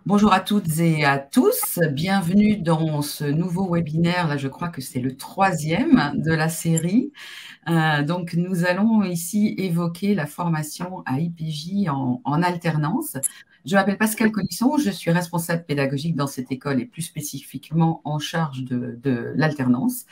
Bonjour à toutes et à tous, bienvenue dans ce nouveau webinaire. Là, je crois que c'est le troisième de la série. Donc, nous allons ici évoquer la formation à IPJ en alternance. Je m'appelle Pascale Colisson, je suis responsable pédagogique dans cette école et plus spécifiquement en charge de l'alternance.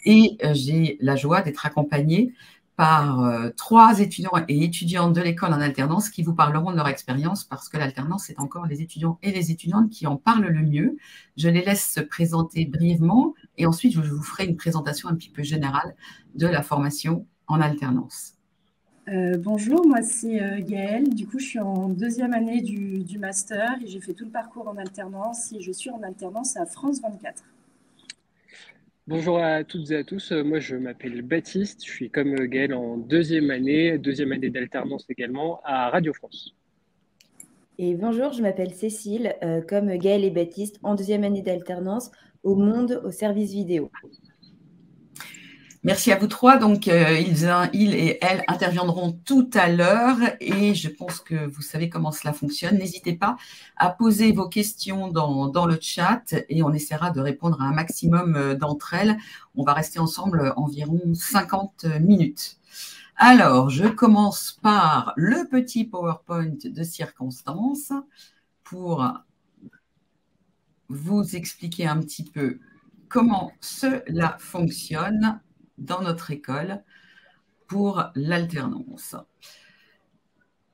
Et j'ai la joie d'être accompagnée par trois étudiants et étudiantes de l'école en alternance qui vous parleront de leur expérience parce que l'alternance, c'est encore les étudiants et les étudiantes qui en parlent le mieux. Je les laisse se présenter brièvement et ensuite, je vous ferai une présentation un petit peu générale de la formation en alternance. Bonjour, moi c'est Gaëlle. Du coup, je suis en deuxième année du master et j'ai fait tout le parcours en alternance et je suis en alternance à France 24. Bonjour à toutes et à tous, moi je m'appelle Baptiste, je suis comme Gaël en deuxième année d'alternance également à Radio France. Et bonjour, je m'appelle Cécile, comme Gaël et Baptiste, en deuxième année d'alternance au Monde au service vidéo. Merci à vous trois. Donc, ils et elles interviendront tout à l'heure et je pense que vous savez comment cela fonctionne. N'hésitez pas à poser vos questions dans le chat et on essaiera de répondre à un maximum d'entre elles. On va rester ensemble environ 50 minutes. Alors, je commence par le petit PowerPoint de circonstance pour vous expliquer un petit peu comment cela fonctionne dans notre école pour l'alternance.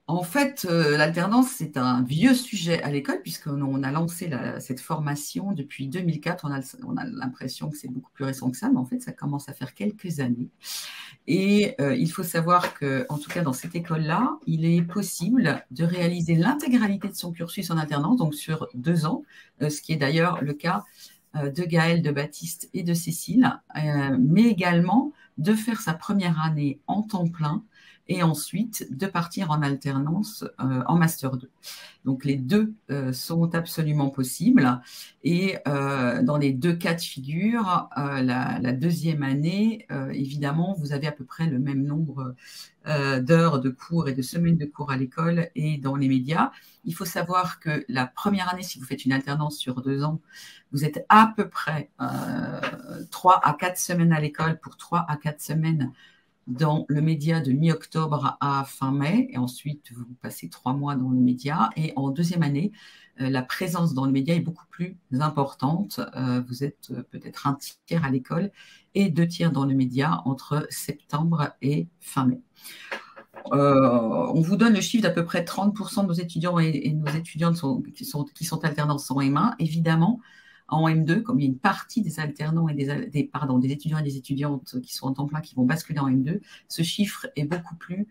En fait, l'alternance, c'est un vieux sujet à l'école puisqu'on a lancé cette formation depuis 2004. On a l'impression que c'est beaucoup plus récent que ça, mais en fait, ça commence à faire quelques années. Et il faut savoir qu'en tout cas, dans cette école-là, il est possible de réaliser l'intégralité de son cursus en alternance, donc sur 2 ans, ce qui est d'ailleurs le cas de Gaël, de Baptiste et de Cécile, mais également de faire sa première année en temps plein et ensuite de partir en alternance en Master 2. Donc, les deux sont absolument possibles. Et dans les deux cas de figure, la deuxième année, évidemment, vous avez à peu près le même nombre d'heures de cours et de semaines de cours à l'école et dans les médias. Il faut savoir que la première année, si vous faites une alternance sur 2 ans, vous êtes à peu près 3 à 4 semaines à l'école pour 3 à 4 semaines dans le média de mi-octobre à fin mai. Et ensuite, vous passez 3 mois dans le média. Et en deuxième année, la présence dans le média est beaucoup plus importante. Vous êtes peut-être 1 tiers à l'école et 2 tiers dans le média entre septembre et fin mai. On vous donne le chiffre d'à peu près 30% de nos étudiants et nos étudiantes qui sont alternants en M1. Évidemment, en M2, comme il y a une partie des alternants et des étudiants et des étudiantes qui sont en temps plein qui vont basculer en M2, ce chiffre est beaucoup plus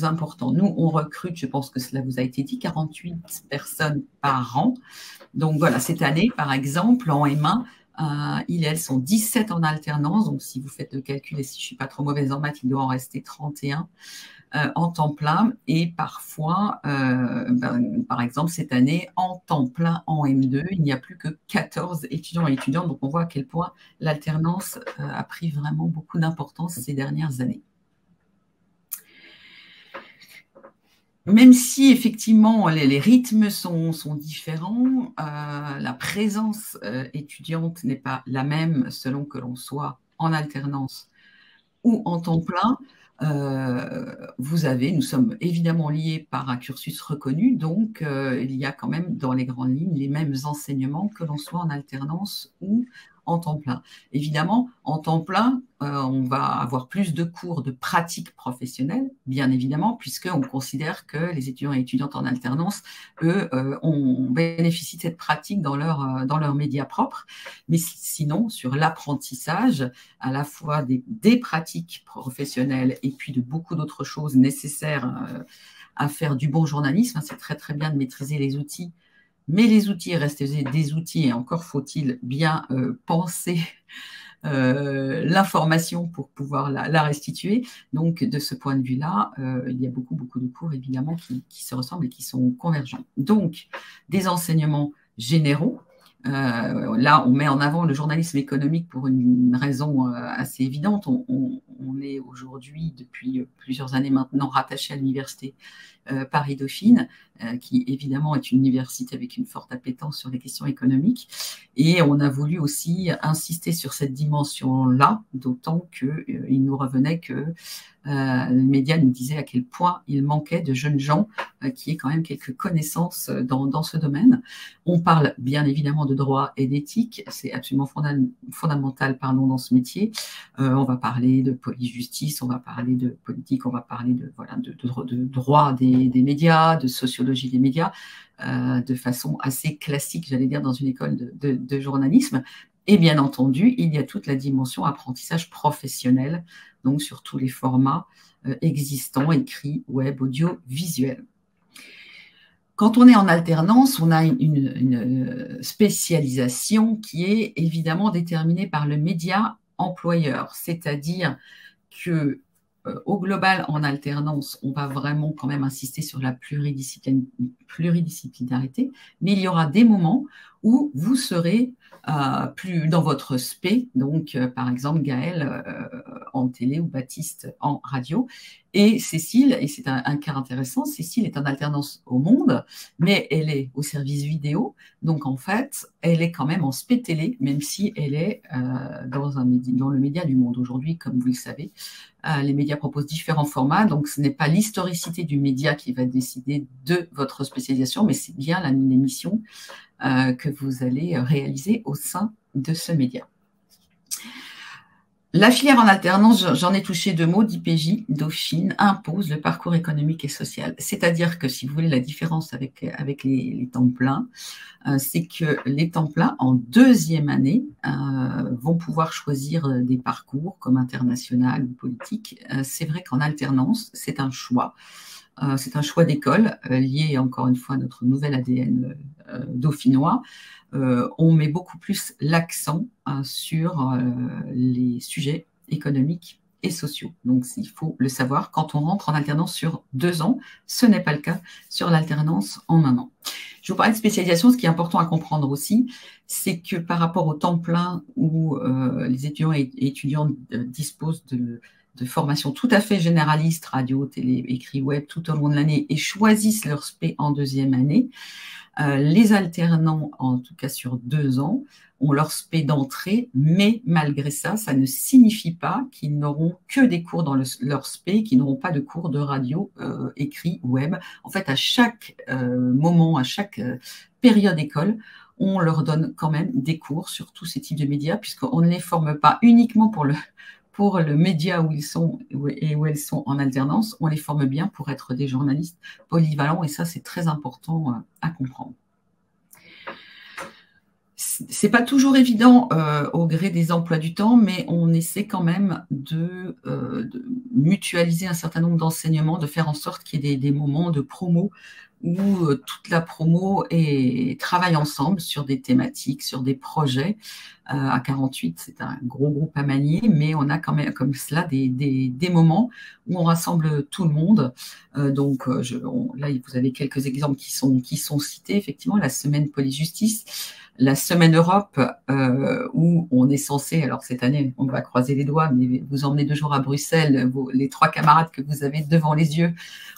important. Nous, on recrute, je pense que cela vous a été dit, 48 personnes par an. Donc voilà, cette année, par exemple, en M1, ils et elles sont 17 en alternance. Donc si vous faites le calcul et si je ne suis pas trop mauvaise en maths, il doit en rester 31 en temps plein et parfois, par exemple, cette année, en temps plein en M2, il n'y a plus que 14 étudiants et étudiantes. Donc, on voit à quel point l'alternance a pris vraiment beaucoup d'importance ces dernières années. Même si effectivement les rythmes sont différents, la présence étudiante n'est pas la même selon que l'on soit en alternance ou en temps plein. Nous sommes évidemment liés par un cursus reconnu, donc il y a quand même dans les grandes lignes les mêmes enseignements que l'on soit en alternance ou en temps plein. Évidemment, en temps plein, on va avoir plus de cours de pratique professionnelle, bien évidemment, puisqu'on considère que les étudiants et étudiantes en alternance, eux, on bénéficie de cette pratique dans leur média propre. Mais sinon, sur l'apprentissage, à la fois des pratiques professionnelles et puis de beaucoup d'autres choses nécessaires à faire du bon journalisme, c'est très, très bien de maîtriser les outils. Mais les outils restent des outils et encore faut-il bien penser l'information pour pouvoir la restituer. Donc, de ce point de vue-là, il y a beaucoup, beaucoup de cours, évidemment, qui se ressemblent et qui sont convergents. Donc, des enseignements généraux Là, on met en avant le journalisme économique pour une raison assez évidente. On est aujourd'hui, depuis plusieurs années maintenant, rattaché à l'université Paris-Dauphine, qui évidemment est une université avec une forte appétence sur les questions économiques. Et on a voulu aussi insister sur cette dimension-là, d'autant qu'il nous revenait que les médias nous disaient à quel point il manquait de jeunes gens qui aient quand même quelques connaissances dans ce domaine. On parle bien évidemment de droit et d'éthique, c'est absolument fondamental dans ce métier. On va parler de police-justice, on va parler de politique, on va parler de droit des médias, de sociologie des médias, de façon assez classique, j'allais dire, dans une école de journalisme. Et bien entendu, il y a toute la dimension apprentissage professionnel, donc sur tous les formats existants, écrits, web, audio, visuel. Quand on est en alternance, on a une spécialisation qui est évidemment déterminée par le média employeur, c'est-à-dire que au global, en alternance, on va vraiment quand même insister sur la pluridisciplinarité, mais il y aura des moments où vous serez plus dans votre spé, donc par exemple Gaëlle en télé ou Baptiste en radio, et Cécile, et c'est un cas intéressant, Cécile est en alternance au Monde, mais elle est au service vidéo, donc en fait, elle est quand même en spé télé, même si elle est dans le média du Monde. Aujourd'hui, comme vous le savez, les médias proposent différents formats, donc ce n'est pas l'historicité du média qui va décider de votre spécialisation, mais c'est bien l'émission que vous allez réaliser au sein de ce média. La filière en alternance, j'en ai touché deux mots, d'IPJ, Dauphine, impose le parcours économique et social. C'est-à-dire que, si vous voulez, la différence avec les temps pleins, c'est que les temps pleins, en deuxième année, vont pouvoir choisir des parcours comme international ou politique. C'est vrai qu'en alternance, c'est un choix. C'est un choix d'école lié, encore une fois, à notre nouvel ADN dauphinois. On met beaucoup plus l'accent sur les sujets économiques et sociaux. Donc, il faut le savoir, quand on rentre en alternance sur 2 ans, ce n'est pas le cas sur l'alternance en 1 an. Je vous parlais de spécialisation, ce qui est important à comprendre aussi, c'est que par rapport au temps plein où les étudiants et étudiantes disposent de formation tout à fait généraliste, radio, télé, écrit, web, tout au long de l'année, et choisissent leur spé en deuxième année, les alternants, en tout cas sur 2 ans, ont leur spé d'entrée, mais malgré ça, ça ne signifie pas qu'ils n'auront que des cours dans leur spé, qu'ils n'auront pas de cours de radio, écrit, web. En fait, à chaque moment, à chaque période école, on leur donne quand même des cours sur tous ces types de médias, puisqu'on ne les forme pas uniquement pour le média où ils sont et où elles sont en alternance, on les forme bien pour être des journalistes polyvalents, et ça, c'est très important à comprendre. C'est pas toujours évident au gré des emplois du temps, mais on essaie quand même de mutualiser un certain nombre d'enseignements, de faire en sorte qu'il y ait des moments de promo où toute la promo travaille ensemble sur des thématiques, sur des projets. À 48, c'est un gros groupe à manier, mais on a quand même comme cela des moments où on rassemble tout le monde. Donc là, vous avez quelques exemples qui sont cités. Effectivement, la semaine police-justice, la semaine Europe, où on est censé, alors cette année, on va croiser les doigts, mais vous emmenez 2 jours à Bruxelles, les 3 camarades que vous avez devant les yeux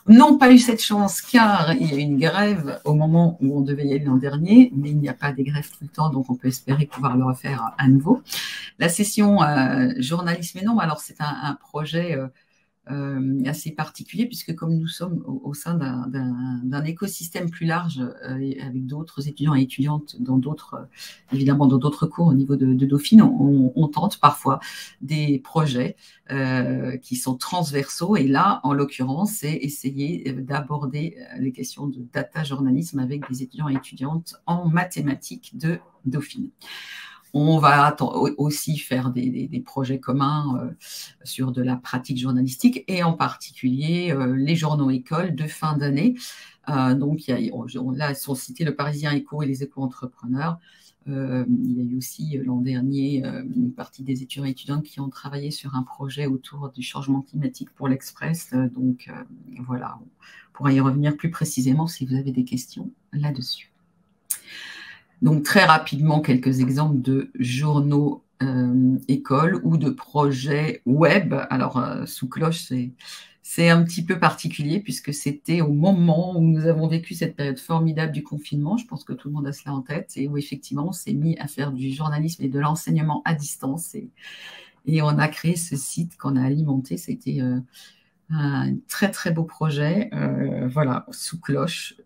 n'ont pas eu cette chance, car il y a eu une grève au moment où on devait y aller l'an dernier, mais il n'y a pas des grèves tout le temps, donc on peut espérer pouvoir le refaire à nouveau. La session journalisme et non, alors c'est un projet assez particulier, puisque comme nous sommes au sein d'un écosystème plus large avec d'autres étudiants et étudiantes évidemment dans d'autres cours au niveau de Dauphine, on tente parfois des projets qui sont transversaux, et là, en l'occurrence, c'est essayer d'aborder les questions de data journalisme avec des étudiants et étudiantes en mathématiques de Dauphine. On va aussi faire des projets communs sur de la pratique journalistique, et en particulier les journaux écoles de fin d'année. Donc, là, sont cités le Parisien Éco et les éco-entrepreneurs. Il y a eu aussi l'an dernier une partie des étudiants et étudiantes qui ont travaillé sur un projet autour du changement climatique pour l'Express. Donc, voilà, on pourra y revenir plus précisément si vous avez des questions là-dessus. Donc, très rapidement, quelques exemples de journaux écoles ou de projets web. Alors, sous cloche, c'est un petit peu particulier puisque c'était au moment où nous avons vécu cette période formidable du confinement. Je pense que tout le monde a cela en tête et où effectivement, on s'est mis à faire du journalisme et de l'enseignement à distance. Et on a créé ce site qu'on a alimenté. C'était un très très beau projet, voilà, sous cloche,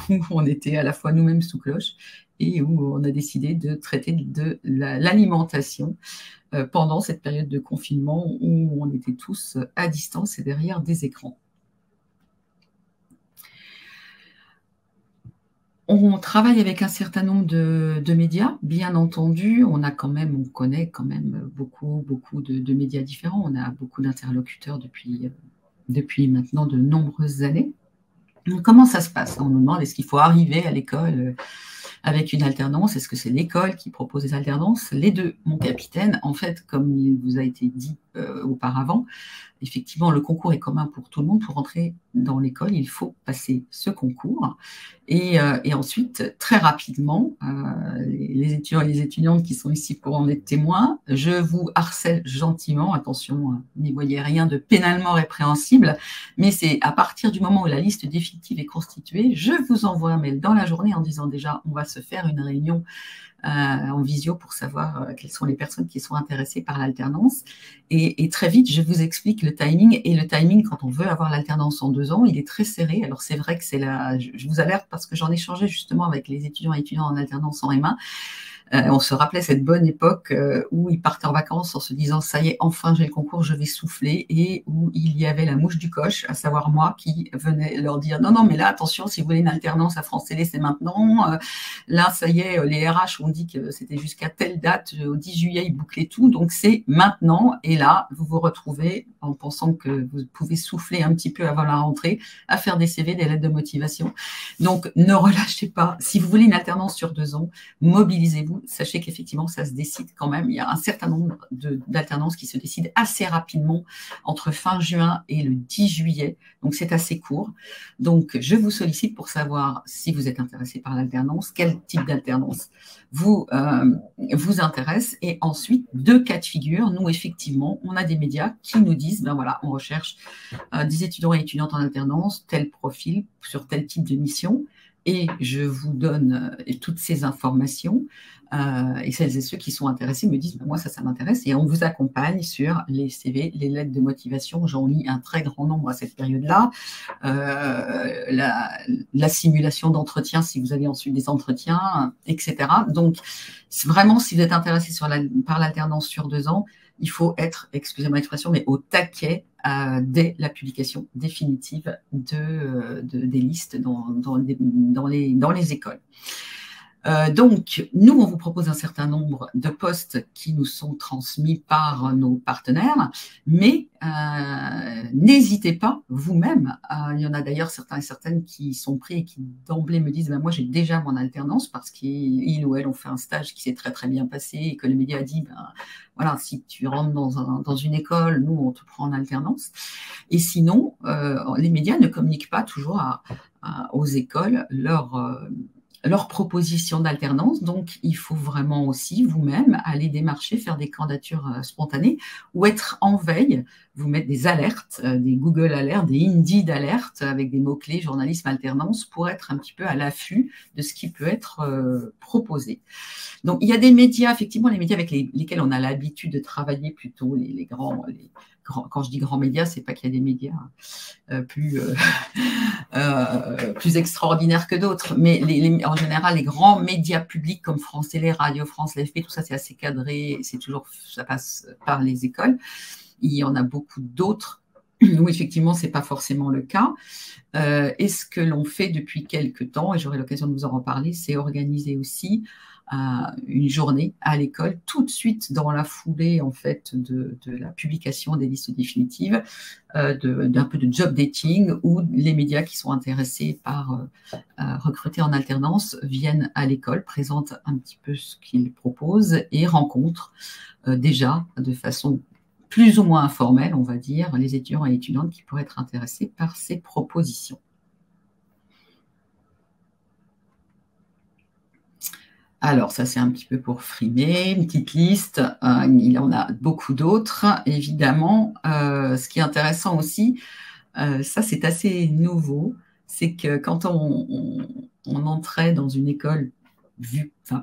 où on était à la fois nous-mêmes sous cloche et où on a décidé de traiter de l'alimentation pendant cette période de confinement où on était tous à distance et derrière des écrans. On travaille avec un certain nombre de médias, bien entendu. On connaît quand même beaucoup de médias différents. On a beaucoup d'interlocuteurs depuis maintenant de nombreuses années. Donc, comment ça se passe? On nous demande, est-ce qu'il faut arriver à l'école avec une alternance? Est-ce que c'est l'école qui propose des alternances? Les deux, mon capitaine. En fait, comme il vous a été dit auparavant, effectivement, le concours est commun pour tout le monde. Pour entrer dans l'école, il faut passer ce concours. Et ensuite, très rapidement, les étudiants et les étudiantes qui sont ici pour en être témoins, je vous harcèle gentiment. Attention, n'y voyez rien de pénalement répréhensible, mais c'est à partir du moment où la liste définitive est constituée, je vous envoie un mail dans la journée en disant déjà, on va se faire une réunion en visio pour savoir quelles sont les personnes qui sont intéressées par l'alternance. Et très vite, je vous explique le timing. Et le timing, quand on veut avoir l'alternance en 2 ans, il est très serré. Alors, c'est vrai que je vous alerte parce que j'en ai échangé justement avec les étudiants et étudiantes en alternance en M1. On se rappelait cette bonne époque où ils partaient en vacances en se disant « ça y est, enfin j'ai le concours, je vais souffler » et où il y avait la mouche du coche, à savoir moi, qui venait leur dire « non, mais là, attention, si vous voulez une alternance à France Télé, c'est maintenant. Là, ça y est, les RH ont dit que c'était jusqu'à telle date, au 10 juillet, ils bouclaient tout, donc c'est maintenant. » Et là, vous vous retrouvez en pensant que vous pouvez souffler un petit peu avant la rentrée, à faire des CV, des lettres de motivation. Donc, ne relâchez pas. Si vous voulez une alternance sur 2 ans, mobilisez-vous. Sachez qu'effectivement, ça se décide quand même. Il y a un certain nombre d'alternances qui se décident assez rapidement entre fin juin et le 10 juillet. Donc, c'est assez court. Donc, je vous sollicite pour savoir si vous êtes intéressé par l'alternance, quel type d'alternance vous intéresse. Et ensuite, 2 cas de figure. Nous, effectivement, on a des médias qui nous disent, ben voilà, on recherche des étudiants et étudiantes en alternance, tel profil, sur tel type de mission. Et je vous donne toutes ces informations. Et celles et ceux qui sont intéressés me disent, ben moi, ça m'intéresse. Et on vous accompagne sur les CV, les lettres de motivation. J'en lis un très grand nombre à cette période-là. La simulation d'entretien, si vous avez ensuite des entretiens, etc. Donc, vraiment, si vous êtes intéressé par l'alternance sur 2 ans, il faut être, excusez-moi l'expression, mais au taquet dès la publication définitive des listes dans les écoles. Donc, nous, on vous propose un certain nombre de postes qui nous sont transmis par nos partenaires, mais n'hésitez pas vous-même. Il y en a d'ailleurs certains et certaines qui sont pris et qui d'emblée me disent ben, « moi, j'ai déjà mon alternance parce qu'ils ou elles ont fait un stage qui s'est très, très bien passé et que le média a dit ben, « voilà, si tu rentres dans une école, nous, on te prend en alternance. » Et sinon, les médias ne communiquent pas toujours aux écoles leur proposition d'alternance. Donc, il faut vraiment aussi vous-même aller démarcher, faire des candidatures spontanées ou être en veille, vous mettre des alertes, des Google Alerts, des Indeed Alerts avec des mots-clés journalisme alternance pour être un petit peu à l'affût de ce qui peut être proposé. Donc, il y a des médias, effectivement, les médias avec lesquels on a l'habitude de travailler plutôt, les grands, quand je dis grands médias, c'est pas qu'il y a des médias plus extraordinaires que d'autres, mais en général, les grands médias publics comme France Télé, Radio France, l'AFP, tout ça, c'est assez cadré, ça passe par les écoles. Il y en a beaucoup d'autres où effectivement, ce n'est pas forcément le cas. Et ce que l'on fait depuis quelques temps, et j'aurai l'occasion de vous en reparler, c'est organiser aussi une journée à l'école, tout de suite dans la foulée en fait de la publication des listes définitives, d'un peu de job dating où les médias qui sont intéressés par recruter en alternance viennent à l'école, présentent un petit peu ce qu'ils proposent et rencontrent déjà de façon plus ou moins informelle, on va dire, les étudiants et étudiantes qui pourraient être intéressés par ces propositions. Alors, ça, c'est un petit peu pour frimer, une petite liste. Il y en a beaucoup d'autres, évidemment. Ce qui est intéressant aussi, ça, c'est assez nouveau, c'est que quand on entrait dans une école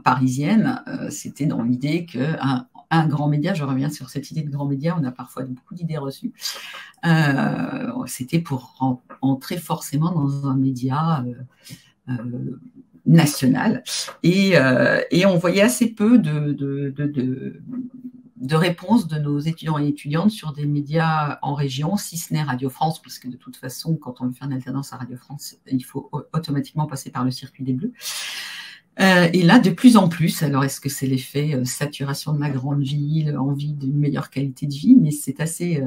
parisienne, c'était dans l'idée qu'un grand média, je reviens sur cette idée de grand média, on a parfois beaucoup d'idées reçues, c'était pour entrer forcément dans un média national. Et on voyait assez peu de réponses de nos étudiants et étudiantes sur des médias en région, si ce n'est Radio France, puisque de toute façon, quand on veut faire une alternance à Radio France, il faut automatiquement passer par le circuit des Bleus. Et là, de plus en plus, alors est-ce que c'est l'effet saturation de la grande ville, envie d'une meilleure qualité de vie, mais c'est assez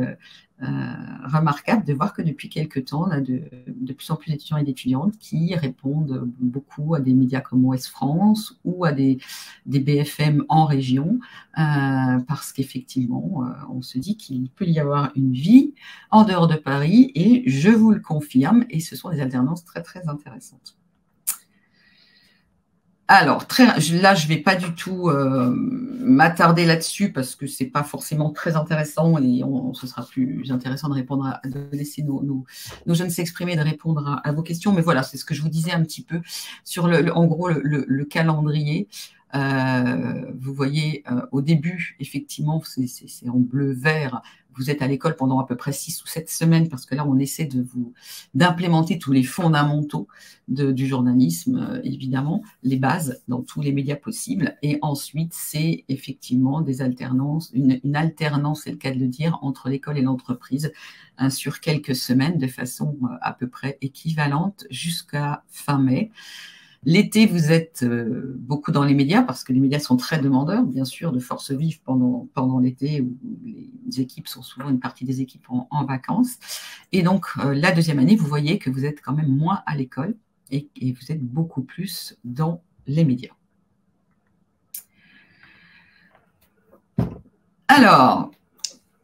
remarquable de voir que depuis quelques temps, on a de plus en plus d'étudiants et d'étudiantes qui répondent beaucoup à des médias comme Ouest France ou à des BFM en région, parce qu'effectivement, on se dit qu'il peut y avoir une vie en dehors de Paris, et je vous le confirme, et ce sont des alternances très, très intéressantes. Alors, là, je ne vais pas du tout m'attarder là-dessus parce que ce n'est pas forcément très intéressant, et ce sera plus intéressant de laisser nos jeunes s'exprimer, de répondre à vos questions. Mais voilà, c'est ce que je vous disais un petit peu sur, en gros, le calendrier. Vous voyez, au début, effectivement, c'est en bleu-vert. Vous êtes à l'école pendant à peu près 6 ou 7 semaines, parce que là, on essaie d'implémenter tous les fondamentaux du journalisme, évidemment, les bases dans tous les médias possibles. Et ensuite, c'est effectivement des alternances, une alternance, c'est le cas de le dire, entre l'école et l'entreprise, sur quelques semaines, de façon à peu près équivalente jusqu'à fin mai. L'été, vous êtes beaucoup dans les médias, parce que les médias sont très demandeurs, bien sûr, de force vive pendant l'été, où les équipes sont souvent, une partie des équipes en vacances. Et donc, la deuxième année, vous voyez que vous êtes quand même moins à l'école et vous êtes beaucoup plus dans les médias. Alors,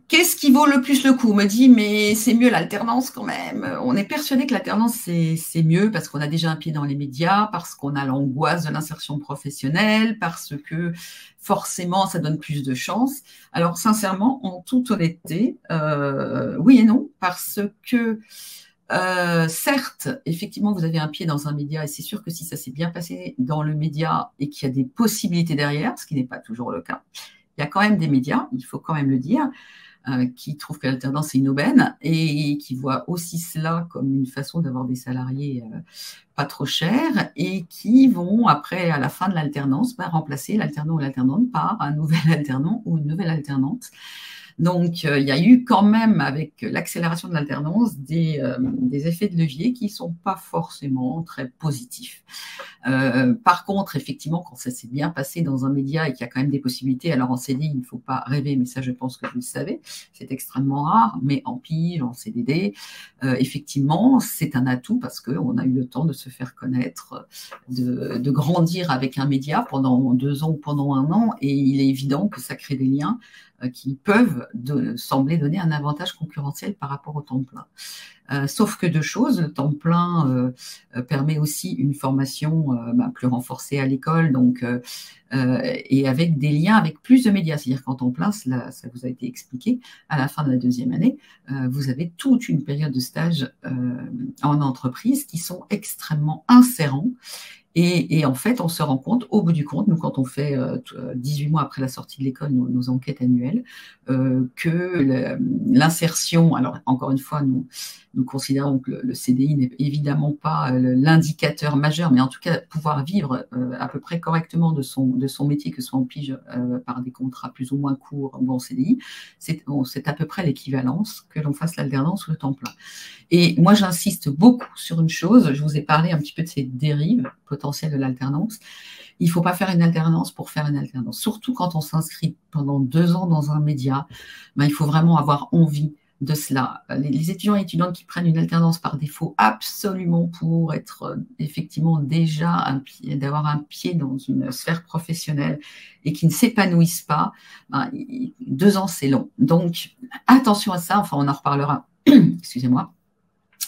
qu'est-ce qui vaut le plus le coup? On me dit, mais c'est mieux l'alternance quand même. On est persuadé que l'alternance, c'est mieux parce qu'on a déjà un pied dans les médias, parce qu'on a l'angoisse de l'insertion professionnelle, parce que forcément, ça donne plus de chances. Alors, sincèrement, en toute honnêteté, oui et non, parce que certes, effectivement, vous avez un pied dans un média, et c'est sûr que si ça s'est bien passé dans le média et qu'il y a des possibilités derrière, ce qui n'est pas toujours le cas, il y a quand même des médias, il faut quand même le dire, qui trouvent que l'alternance est une aubaine et qui voient aussi cela comme une façon d'avoir des salariés pas trop chers, et qui vont, après, à la fin de l'alternance, remplacer l'alternant ou l'alternante par un nouvel alternant ou une nouvelle alternante. Donc, il y a eu quand même, avec l'accélération de l'alternance, des effets de levier qui ne sont pas forcément très positifs. Par contre, effectivement, quand ça s'est bien passé dans un média et qu'il y a quand même des possibilités, alors en CDI, il ne faut pas rêver, mais ça, je pense que vous le savez, c'est extrêmement rare, mais en pige, en CDD, effectivement, c'est un atout parce qu'on a eu le temps de se faire connaître, de grandir avec un média pendant 2 ans ou pendant 1 an, et il est évident que ça crée des liens qui peuvent sembler donner un avantage concurrentiel par rapport au temps plein. Sauf que 2 choses, le temps plein permet aussi une formation plus renforcée à l'école, donc, et avec des liens avec plus de médias. C'est-à-dire qu'en temps plein, ça vous a été expliqué, à la fin de la 2e année, vous avez toute une période de stage en entreprise qui sont extrêmement insérants. Et en fait, on se rend compte, au bout du compte, nous, quand on fait 18 mois après la sortie de l'école, nos enquêtes annuelles, que l'insertion, alors encore une fois, nous considérons que le CDI n'est évidemment pas l'indicateur majeur, mais en tout cas, pouvoir vivre à peu près correctement de son métier, que ce soit en pige par des contrats plus ou moins courts ou en CDI, c'est à peu près l'équivalence que l'on fasse l'alternance ou le temps plein. Et moi, j'insiste beaucoup sur une chose, je vous ai parlé un petit peu de ces dérives potentielles de l'alternance. Il ne faut pas faire une alternance pour faire une alternance. Surtout quand on s'inscrit pendant 2 ans dans un média, il faut vraiment avoir envie de cela. Les étudiants et étudiantes qui prennent une alternance par défaut, absolument pour être effectivement déjà d'avoir un pied dans une sphère professionnelle et qui ne s'épanouissent pas, 2 ans, c'est long. Donc, attention à ça, enfin, on en reparlera, excusez-moi.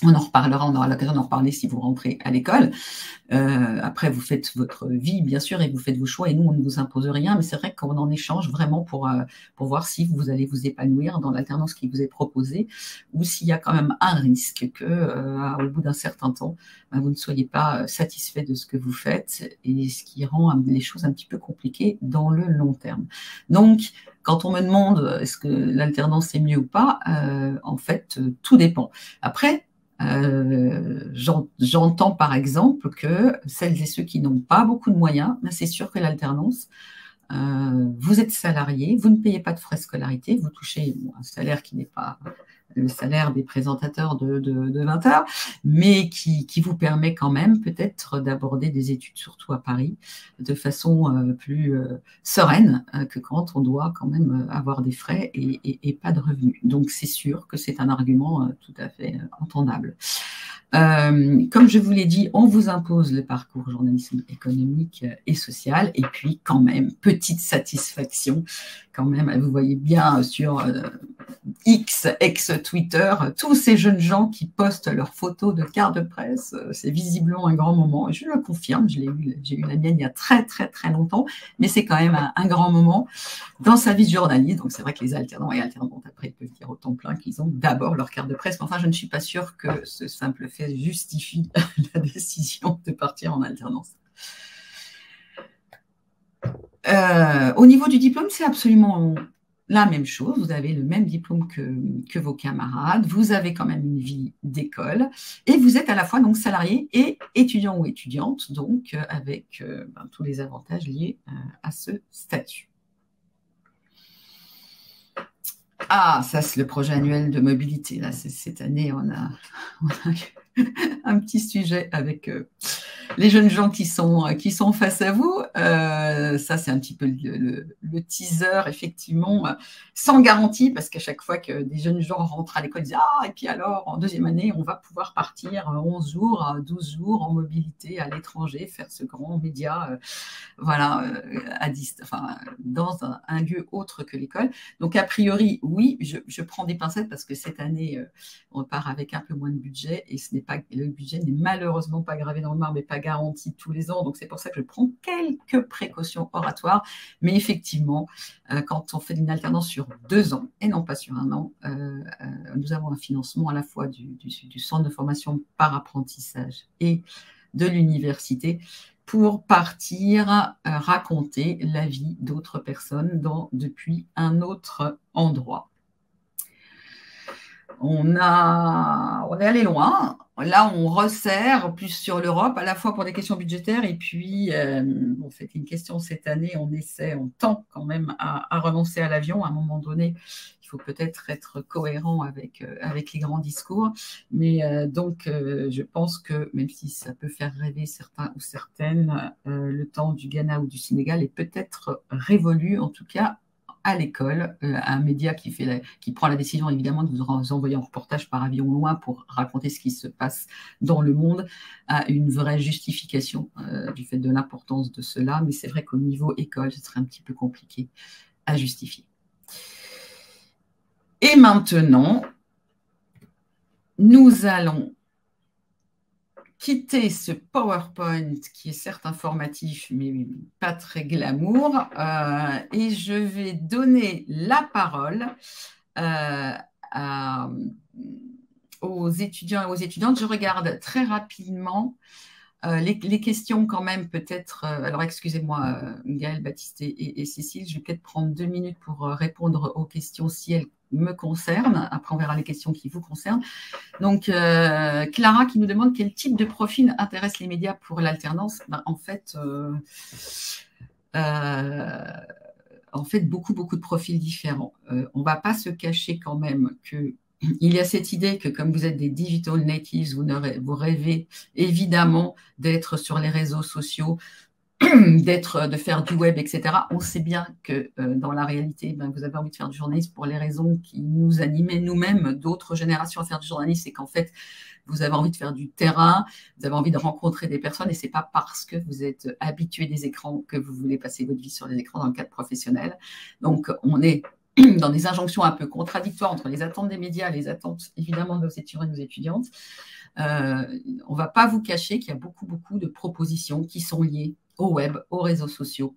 On en reparlera, on aura l'occasion d'en reparler si vous rentrez à l'école. Après, vous faites votre vie, bien sûr, et vous faites vos choix, et nous, on ne vous impose rien, mais c'est vrai qu'on en échange vraiment pour voir si vous allez vous épanouir dans l'alternance qui vous est proposée, ou s'il y a quand même un risque que, au bout d'un certain temps, vous ne soyez pas satisfait de ce que vous faites, et ce qui rend les choses un petit peu compliquées dans le long terme. Donc, quand on me demande est-ce que l'alternance est mieux ou pas, en fait, tout dépend. Après, j'entends par exemple que celles et ceux qui n'ont pas beaucoup de moyens, ben c'est sûr que l'alternance, vous êtes salarié, vous ne payez pas de frais de scolarité, vous touchez un salaire qui n'est pas le salaire des présentateurs de 20 heures, mais qui vous permet quand même peut-être d'aborder des études, surtout à Paris, de façon plus sereine que quand on doit quand même avoir des frais et pas de revenus. Donc c'est sûr que c'est un argument tout à fait entendable. Comme je vous l'ai dit, on vous impose le parcours journalisme économique et social, et puis quand même, petite satisfaction, quand même, vous voyez bien sur X, ex-Twitter, tous ces jeunes gens qui postent leurs photos de carte de presse, c'est visiblement un grand moment, et je le confirme, j'ai eu la mienne il y a très très très longtemps, mais c'est quand même un grand moment dans sa vie de journaliste. Donc c'est vrai que les alternants et alternantes après ils peuvent dire autant plein qu'ils ont d'abord leur carte de presse, mais enfin je ne suis pas sûre que ce simple fait justifie la décision de partir en alternance. Au niveau du diplôme, c'est absolument la même chose. Vous avez le même diplôme que vos camarades. Vous avez quand même une vie d'école et vous êtes à la fois donc salarié et étudiant ou étudiante, donc avec tous les avantages liés à ce statut. Ah, ça c'est le projet annuel de mobilité. Là, cette année, on a un petit sujet avec les jeunes gens qui sont face à vous. Ça, c'est un petit peu le teaser, effectivement, sans garantie, parce qu'à chaque fois que des jeunes gens rentrent à l'école, ils disent « Ah, et puis alors, en deuxième année, on va pouvoir partir 11 jours, 12 jours en mobilité à l'étranger, faire ce grand média, voilà, dans un lieu autre que l'école. » Donc, a priori, oui, je prends des pincettes parce que cette année, on part avec un peu moins de budget et le budget n'est malheureusement pas gravé dans le marbre et pas garanti tous les ans. Donc, c'est pour ça que je prends quelques précautions oratoires. Mais effectivement, quand on fait une alternance sur 2 ans et non pas sur 1 an, nous avons un financement à la fois du centre de formation par apprentissage et de l'université pour partir raconter la vie d'autres personnes depuis un autre endroit. On est allé loin. Là, on resserre plus sur l'Europe, à la fois pour des questions budgétaires et puis, bon, c'est une question cette année, on tend quand même à renoncer à l'avion. À un moment donné, il faut peut-être être cohérent avec les grands discours. Mais donc, je pense que même si ça peut faire rêver certains ou certaines, le temps du Ghana ou du Sénégal est peut-être révolu, en tout cas, à l'école, un média qui prend la décision évidemment de vous envoyer en reportage par avion loin pour raconter ce qui se passe dans le monde, a une vraie justification du fait de l'importance de cela, mais c'est vrai qu'au niveau école, ce serait un petit peu compliqué à justifier. Et maintenant, nous allons quitter ce PowerPoint qui est certes informatif, mais pas très glamour, et je vais donner la parole aux étudiants et aux étudiantes. Je regarde très rapidement les questions quand même, peut-être. Alors, excusez-moi, Gaëlle, Baptiste et Cécile, je vais peut-être prendre 2 minutes pour répondre aux questions si elles me concernent. Après, on verra les questions qui vous concernent. Donc, Clara qui nous demande quel type de profil intéresse les médias pour l'alternance. En fait, beaucoup de profils différents. On ne va pas se cacher quand même qu'il y a cette idée que comme vous êtes des digital natives, vous rêvez évidemment d'être sur les réseaux sociaux, de faire du web, etc. On sait bien que dans la réalité, vous avez envie de faire du journalisme pour les raisons qui nous animaient nous-mêmes, d'autres générations à faire du journalisme, c'est qu'en fait, vous avez envie de faire du terrain, vous avez envie de rencontrer des personnes et ce n'est pas parce que vous êtes habitué des écrans que vous voulez passer votre vie sur les écrans dans le cadre professionnel. Donc, on est dans des injonctions un peu contradictoires entre les attentes des médias et les attentes évidemment de nos étudiants et de nos étudiantes, on ne va pas vous cacher qu'il y a beaucoup de propositions qui sont liées au web, aux réseaux sociaux,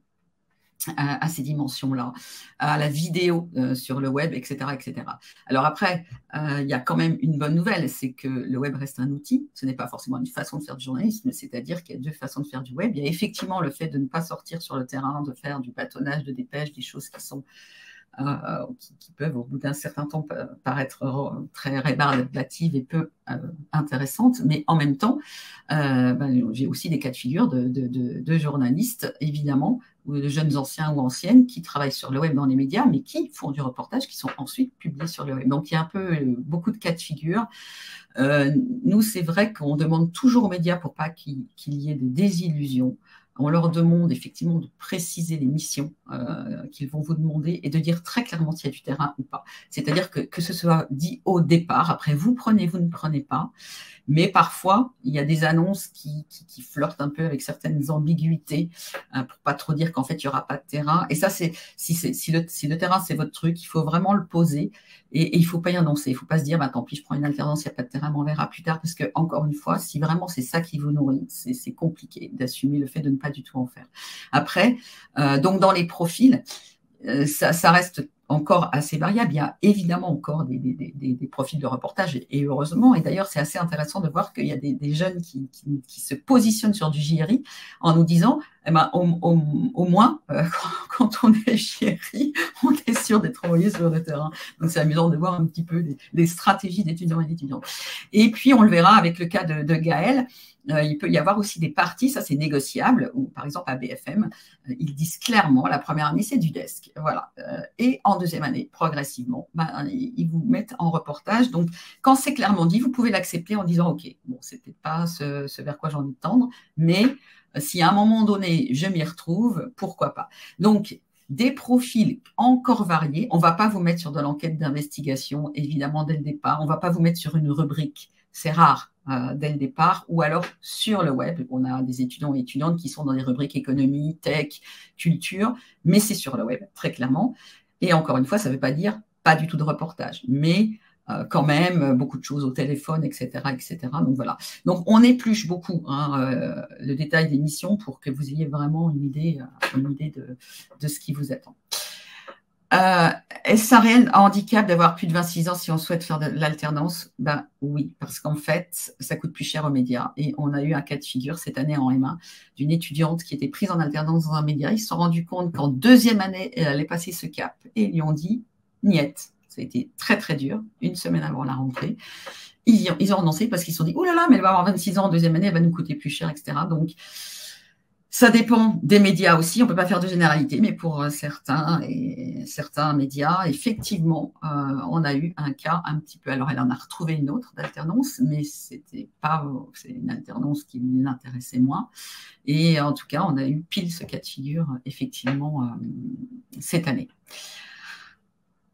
à ces dimensions-là, à la vidéo sur le web, etc., etc. Alors après, il y a quand même une bonne nouvelle, c'est que le web reste un outil, ce n'est pas forcément une façon de faire du journalisme, c'est-à-dire qu'il y a deux façons de faire du web. Il y a effectivement le fait de ne pas sortir sur le terrain, de faire du bâtonnage, de dépêche, des choses qui sont qui peuvent, au bout d'un certain temps, paraître très rébarbatives et peu intéressantes. Mais en même temps, j'ai aussi des cas de figure de journalistes, évidemment, ou de jeunes anciens ou anciennes qui travaillent sur le web dans les médias, mais qui font du reportage, qui sont ensuite publiés sur le web. Donc, il y a un peu beaucoup de cas de figure. Nous, c'est vrai qu'on demande toujours aux médias pour pas qu'il y ait des désillusions. On leur demande effectivement de préciser les missions qu'ils vont vous demander et de dire très clairement s'il y a du terrain ou pas. C'est-à-dire que ce soit dit au départ, après vous prenez, vous ne prenez pas, mais parfois il y a des annonces qui flirtent un peu avec certaines ambiguïtés pour pas trop dire qu'en fait il n'y aura pas de terrain. Et ça, si le terrain c'est votre truc, il faut vraiment le poser et il ne faut pas y annoncer. Il ne faut pas se dire tant pis, je prends une alternance, il n'y a pas de terrain, mais on verra plus tard. Parce que, encore une fois, si vraiment c'est ça qui vous nourrit, c'est compliqué d'assumer le fait de ne pas du tout en faire. Après, donc dans les profils, ça reste encore assez variable. Il y a évidemment encore des profils de reportage, et heureusement. Et d'ailleurs, c'est assez intéressant de voir qu'il y a des jeunes qui se positionnent sur du JRI en nous disant, au moins, quand on est JRI, on est sûr d'être envoyé sur le terrain. Donc, c'est amusant de voir un petit peu les stratégies d'étudiants et d'étudiantes. Et puis, on le verra avec le cas de Gaël. Il peut y avoir aussi des parties, ça c'est négociable, ou par exemple à BFM, ils disent clairement, la première année c'est du desk, voilà. Et en deuxième année, progressivement, ils vous mettent en reportage. Donc, quand c'est clairement dit, vous pouvez l'accepter en disant, ok, bon, c'est peut-être pas ce vers quoi j'ai envie de tendre, mais si à un moment donné, je m'y retrouve, pourquoi pas. Donc, des profils encore variés, on ne va pas vous mettre sur de l'enquête d'investigation, évidemment, dès le départ, on ne va pas vous mettre sur une rubrique, c'est rare. Dès le départ, ou alors sur le web. On a des étudiants et étudiantes qui sont dans les rubriques économie, tech, culture, mais c'est sur le web, très clairement. Et encore une fois, ça ne veut pas dire pas du tout de reportage, mais quand même beaucoup de choses au téléphone, etc., etc. Donc voilà. Donc on épluche beaucoup le détail des missions pour que vous ayez vraiment une idée de ce qui vous attend. Est-ce un réel handicap d'avoir plus de 26 ans si on souhaite faire de l'alternance? Oui, parce qu'en fait, ça coûte plus cher aux médias. Et on a eu un cas de figure cette année en M1 d'une étudiante qui était prise en alternance dans un média. Ils se sont rendus compte qu'en deuxième année, elle allait passer ce cap. Et ils lui ont dit, niette. Ça a été très, très dur, une semaine avant la rentrée. Ils ont renoncé parce qu'ils se sont dit, oh là là, mais elle va avoir 26 ans en deuxième année, elle va nous coûter plus cher, etc. Donc, ça dépend des médias aussi, on ne peut pas faire de généralité, mais pour certains médias, effectivement, on a eu un cas un petit peu. Alors, elle en a retrouvé une autre d'alternance, mais c'est une alternance qui l'intéressait moins. Et en tout cas, on a eu pile ce cas de figure, effectivement, cette année.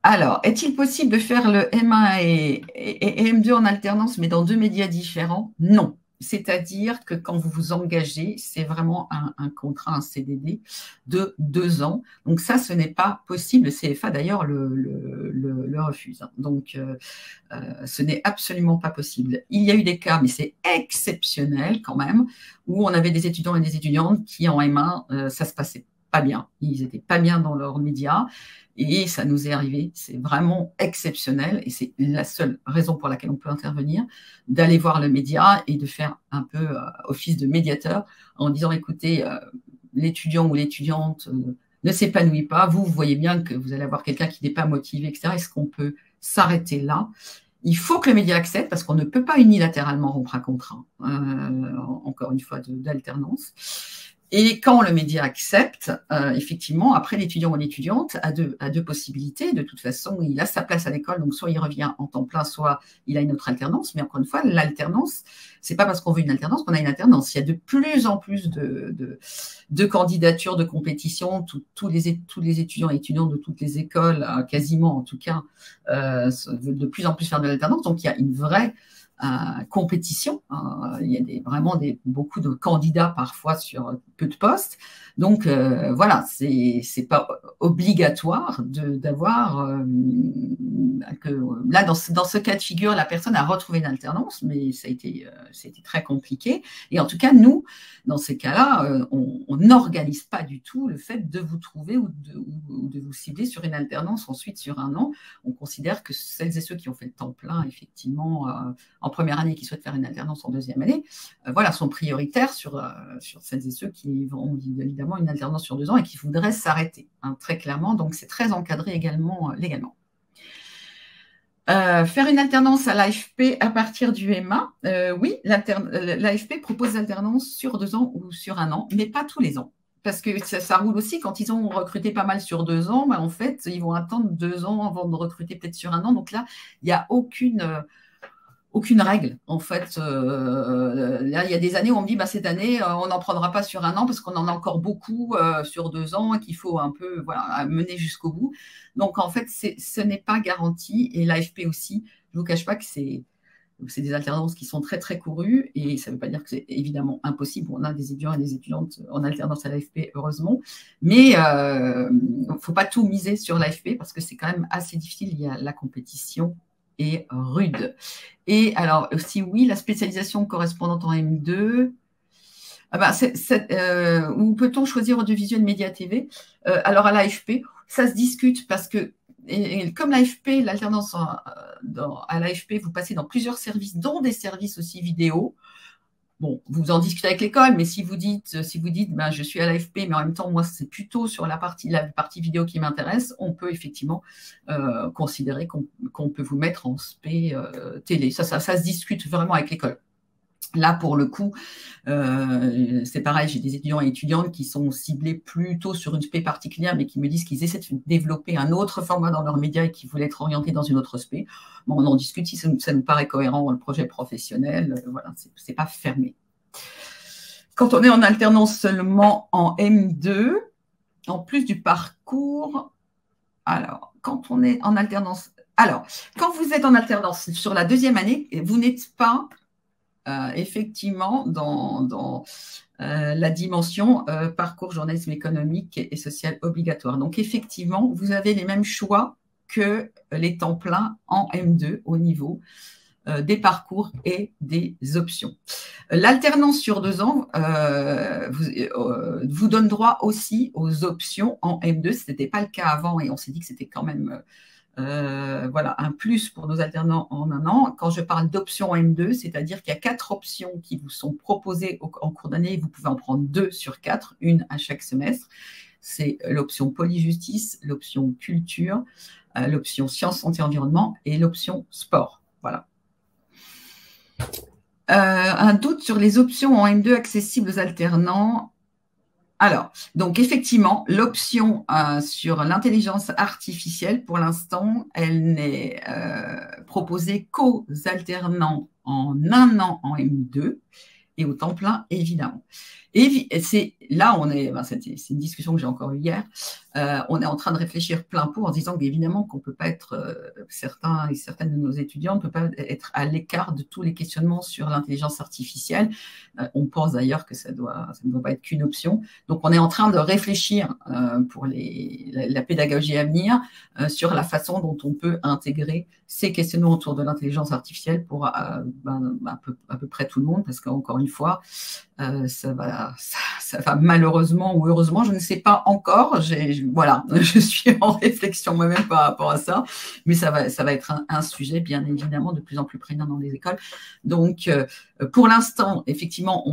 Alors, est-il possible de faire le M1 et M2 en alternance, mais dans deux médias différents? Non. C'est-à-dire que quand vous vous engagez, c'est vraiment un contrat, un CDD de 2 ans. Donc ça, ce n'est pas possible. Le CFA, d'ailleurs, le refuse. Donc, ce n'est absolument pas possible. Il y a eu des cas, mais c'est exceptionnel quand même, où on avait des étudiants et des étudiantes qui, en M1, ça se passait pas bien. Ils n'étaient pas bien dans leurs médias. Et ça nous est arrivé, c'est vraiment exceptionnel et c'est la seule raison pour laquelle on peut intervenir, d'aller voir le média et de faire un peu office de médiateur en disant, écoutez, l'étudiant ou l'étudiante ne s'épanouit pas, vous voyez bien que vous allez avoir quelqu'un qui n'est pas motivé, etc. Est-ce qu'on peut s'arrêter là? Il faut que le média accepte parce qu'on ne peut pas unilatéralement rompre un contrat, encore une fois, d'alternance. Et quand le média accepte, effectivement, après l'étudiant ou l'étudiante a deux possibilités. De toute façon, il a sa place à l'école, donc soit il revient en temps plein, soit il a une autre alternance. Mais encore une fois, l'alternance, c'est pas parce qu'on veut une alternance qu'on a une alternance. Il y a de plus en plus de candidatures, de compétitions. Tous les étudiants et étudiantes de toutes les écoles, quasiment en tout cas, veulent de plus en plus faire de l'alternance. Donc il y a une vraie compétition. Il y a vraiment beaucoup de candidats parfois sur peu de postes. Donc, voilà, c'est pas obligatoire d'avoir là, dans ce cas de figure, la personne a retrouvé une alternance, mais ça a été très compliqué. Et en tout cas, nous, dans ces cas-là, on n'organise pas du tout le fait de vous trouver ou de vous cibler sur une alternance ensuite sur un an. On considère que celles et ceux qui ont fait le temps plein, effectivement, en première année, qui souhaitent faire une alternance en deuxième année, voilà, sont prioritaires sur celles et ceux qui ont évidemment une alternance sur 2 ans et qui voudraient s'arrêter, hein, très clairement. Donc, c'est très encadré également légalement. Faire une alternance à l'AFP à partir du MA, oui, l'AFP propose l'alternance sur 2 ans ou sur 1 an, mais pas tous les ans. Parce que ça roule aussi, quand ils ont recruté pas mal sur 2 ans, en fait, ils vont attendre 2 ans avant de recruter peut-être sur 1 an. Donc là, il n'y a aucune règle. En fait, là, il y a des années où on me dit, cette année, on n'en prendra pas sur 1 an parce qu'on en a encore beaucoup sur 2 ans et qu'il faut un peu mener jusqu'au bout. Donc, en fait, ce n'est pas garanti. Et l'AFP aussi, je ne vous cache pas que c'est des alternances qui sont très, très courues et ça ne veut pas dire que c'est évidemment impossible. On a des étudiants et des étudiantes en alternance à l'AFP, heureusement. Mais il ne faut pas tout miser sur l'AFP parce que c'est quand même assez difficile. Il y a la compétition est rude. Et alors aussi, oui, la spécialisation correspondante en M2, où peut-on choisir audiovisuel, média, TV? Alors à l'AFP, ça se discute parce que, et comme l'AFP, l'alternance à l'AFP, vous passez dans plusieurs services, dont des services aussi vidéo. Bon, vous en discutez avec l'école, mais si vous dites je suis à l'AFP, mais en même temps, moi, c'est plutôt sur la partie vidéo qui m'intéresse, on peut effectivement considérer qu'on peut vous mettre en spé télé. Ça se discute vraiment avec l'école. Là, pour le coup, c'est pareil, j'ai des étudiants et étudiantes qui sont ciblés plutôt sur une spé particulière, mais qui me disent qu'ils essaient de développer un autre format dans leurs médias et qui voulaient être orientés dans une autre spé. Bon, on en discute si ça nous paraît cohérent dans le projet professionnel. Voilà, c'est pas fermé. Quand on est en alternance seulement en M2, en plus du parcours, alors, quand on est en alternance, alors, quand vous êtes en alternance sur la 2e année, vous n'êtes pas effectivement dans la dimension parcours journalisme économique et social obligatoire. Donc, effectivement, vous avez les mêmes choix que les temps pleins en M2 au niveau des parcours et des options. L'alternance sur 2 ans vous donne droit aussi aux options en M2. Ce n'était pas le cas avant et on s'est dit que c'était quand même un plus pour nos alternants en 1 an. Quand je parle d'options en M2, c'est-à-dire qu'il y a 4 options qui vous sont proposées en cours d'année. Vous pouvez en prendre 2 sur 4, une à chaque semestre. C'est l'option polyjustice, l'option culture, l'option sciences, santé, environnement et l'option sport. Voilà. Un doute sur les options en M2 accessibles aux alternants. Alors, donc effectivement, l'option sur l'intelligence artificielle, pour l'instant, elle n'est proposée qu'aux alternants en 1 an en M2 et au temps plein, évidemment. Et là, c'est une discussion que j'ai encore eue hier, on est en train de réfléchir plein pot en disant qu'évidemment qu'on ne peut pas être, certains et certaines de nos étudiants ne peuvent pas être à l'écart de tous les questionnements sur l'intelligence artificielle. On pense d'ailleurs que ça ne doit pas être qu'une option. Donc, on est en train de réfléchir pour la pédagogie à venir sur la façon dont on peut intégrer ces questionnements autour de l'intelligence artificielle pour à peu près tout le monde, parce qu'encore une fois, ça va malheureusement ou heureusement, je ne sais pas encore. Voilà, je suis en réflexion moi-même par rapport à ça, mais ça va être un sujet bien évidemment de plus en plus prégnant dans les écoles. Donc, pour l'instant, effectivement,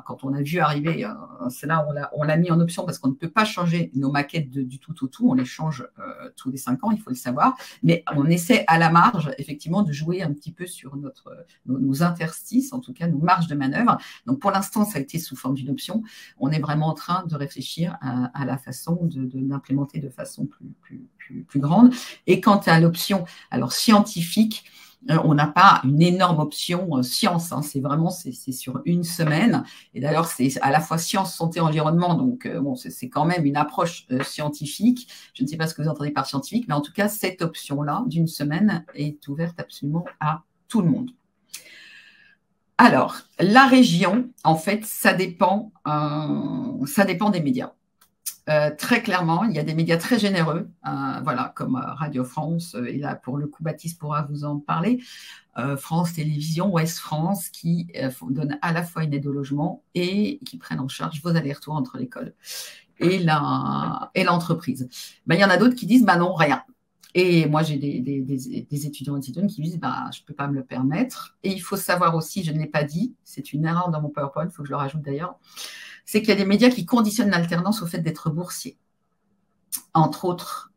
quand on a vu arriver, cela, on l'a mis en option parce qu'on ne peut pas changer nos maquettes du tout au tout. On les change tous les 5 ans, il faut le savoir, mais on essaie à la marge, effectivement, de jouer un petit peu sur nos interstices, en tout cas nos marges de manœuvre. Donc, pour l'instant, ça a été sous forme d'une option. On est vraiment en train de réfléchir à la façon de l'implémenter de façon plus grande. Et quant à l'option scientifique, on n'a pas une énorme option science. Hein. C'est sur 1 semaine. Et d'ailleurs, c'est à la fois sciences, santé, environnement. Donc, c'est quand même une approche scientifique. Je ne sais pas ce que vous entendez par scientifique, mais en tout cas, cette option-là d'1 semaine est ouverte absolument à tout le monde. Alors, la région, en fait, ça dépend des médias. Très clairement, il y a des médias très généreux, voilà, comme Radio France, et là, pour le coup, Baptiste pourra vous en parler, France Télévisions, Ouest France, qui donnent à la fois une aide au logement et qui prennent en charge vos allers-retours entre l'école et l'entreprise. Ben, il y en a d'autres qui disent, non, rien. Et moi, j'ai des étudiants et étudiantes qui disent, je ne peux pas me le permettre. Et il faut savoir aussi, je ne l'ai pas dit, c'est une erreur dans mon PowerPoint, il faut que je le rajoute d'ailleurs, c'est qu'il y a des médias qui conditionnent l'alternance au fait d'être boursier. Entre autres,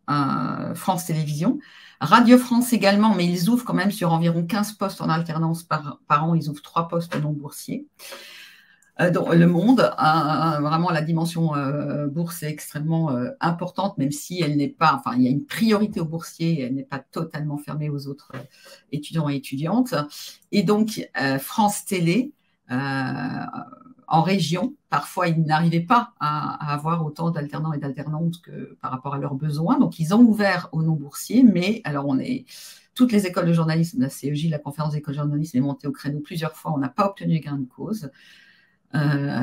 France Télévisions, Radio France également, mais ils ouvrent quand même sur environ 15 postes en alternance par an, ils ouvrent 3 postes non boursiers. Dans Le Monde, vraiment la dimension bourse est extrêmement importante, même si elle n'est pas, il y a une priorité aux boursiers, elle n'est pas totalement fermée aux autres étudiants et étudiantes. Et donc, France Télé, en région, parfois ils n'arrivaient pas à avoir autant d'alternants et d'alternantes que par rapport à leurs besoins. Donc, ils ont ouvert aux non-boursiers, mais alors toutes les écoles de journalisme, la CEJ, la conférence des écoles de journalisme est montée au créneau plusieurs fois, on n'a pas obtenu gain de cause.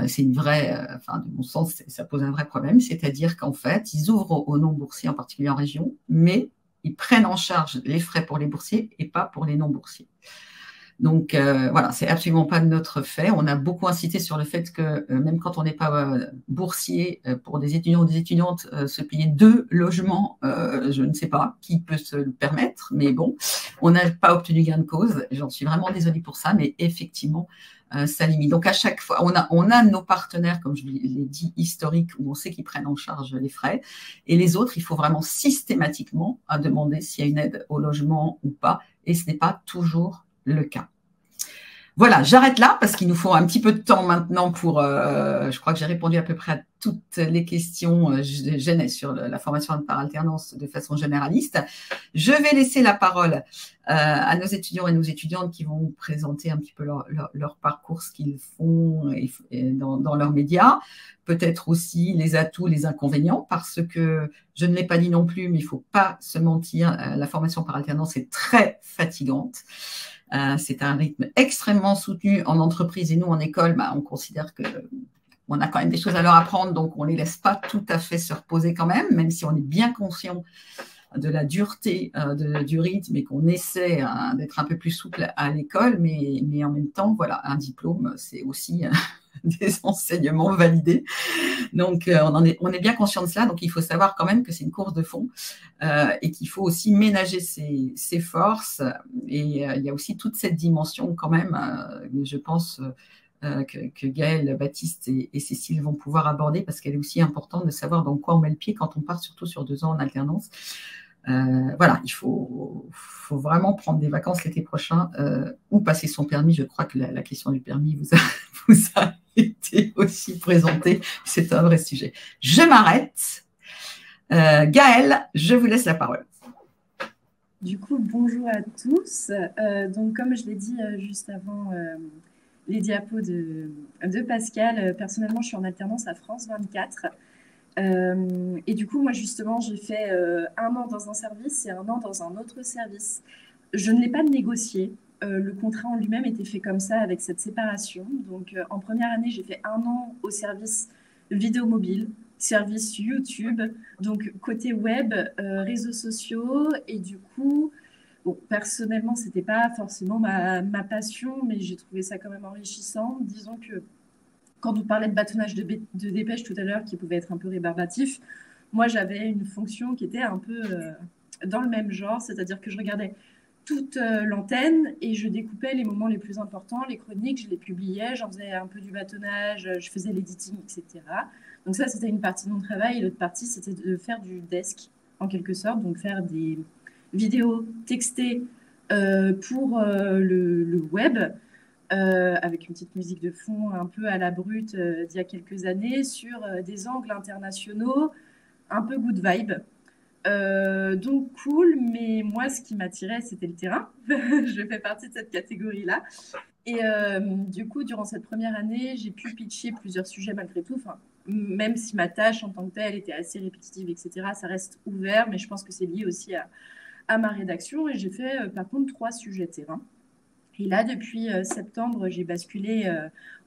C'est une vraie, de mon sens, ça pose un vrai problème, c'est-à-dire qu'en fait, ils ouvrent aux non-boursiers, en particulier en région, mais ils prennent en charge les frais pour les boursiers et pas pour les non-boursiers. Donc, voilà, c'est absolument pas de notre fait. On a beaucoup insisté sur le fait que même quand on n'est pas boursier, pour des étudiants ou des étudiantes, se payer 2 logements, je ne sais pas qui peut se le permettre, mais bon, on n'a pas obtenu gain de cause. J'en suis vraiment désolée pour ça, mais effectivement, ça limite. Donc, à chaque fois, on a nos partenaires, comme je l'ai dit, historiques, où on sait qu'ils prennent en charge les frais. Et les autres, il faut vraiment systématiquement demander s'il y a une aide au logement ou pas. Et ce n'est pas toujours le cas. Voilà, j'arrête là parce qu'il nous faut un petit peu de temps maintenant pour… je crois que j'ai répondu à peu près à toutes les questions sur la formation par alternance de façon généraliste. Je vais laisser la parole à nos étudiants et nos étudiantes qui vont présenter un petit peu leur parcours, ce qu'ils font dans leurs médias, peut-être aussi les atouts, les inconvénients, parce que je ne l'ai pas dit non plus, mais il ne faut pas se mentir, la formation par alternance est très fatigante. C'est un rythme extrêmement soutenu en entreprise et nous, en école, on considère qu'on a quand même des choses à leur apprendre, donc on ne les laisse pas tout à fait se reposer quand même si on est bien conscient de la dureté du rythme et qu'on essaie d'être un peu plus souple à l'école, mais en même temps, voilà, un diplôme, c'est aussi des enseignements validés. Donc, on est bien conscient de cela. Donc, il faut savoir quand même que c'est une course de fond et qu'il faut aussi ménager ses forces. Et il y a aussi toute cette dimension quand même, je pense, que Gaëlle, Baptiste et Cécile vont pouvoir aborder parce qu'elle est aussi importante de savoir dans quoi on met le pied quand on part surtout sur 2 ans en alternance. Voilà, il faut vraiment prendre des vacances l'été prochain ou passer son permis. Je crois que la question du permis vous a été aussi présentée. C'est un vrai sujet. Je m'arrête. Gaëlle, je vous laisse la parole. Du coup, bonjour à tous. Donc, comme je l'ai dit juste avant les diapos de Pascal, personnellement, je suis en alternance à France 24. Et du coup, moi, justement, j'ai fait 1 an dans un service et 1 an dans un autre service. Je ne l'ai pas négocié. Le contrat en lui-même était fait comme ça, avec cette séparation. Donc, en première année, j'ai fait 1 an au service vidéo mobile, service YouTube, donc côté web, réseaux sociaux. Et du coup, bon, personnellement, ce n'était pas forcément ma passion, mais j'ai trouvé ça quand même enrichissant. Disons que quand vous parlez de bâtonnage de dépêche tout à l'heure, qui pouvait être un peu rébarbatif, moi, j'avais une fonction qui était un peu dans le même genre, c'est-à-dire que je regardais toute l'antenne et je découpais les moments les plus importants, les chroniques, je les publiais, j'en faisais un peu du bâtonnage, je faisais l'editing, etc. Donc ça, c'était une partie de mon travail. Et l'autre partie, c'était de faire du desk, en quelque sorte, donc faire des vidéos textées pour le web, avec une petite musique de fond un peu à la brute d'il y a quelques années, sur des angles internationaux, un peu good vibe. Donc cool, mais moi, ce qui m'attirait, c'était le terrain. Je fais partie de cette catégorie-là. Et du coup, durant cette première année, j'ai pu pitcher plusieurs sujets malgré tout. Enfin, même si ma tâche en tant que telle était assez répétitive, etc., ça reste ouvert, mais je pense que c'est lié aussi à ma rédaction. Et j'ai fait par contre 3 sujets terrain. Et là, depuis septembre, j'ai basculé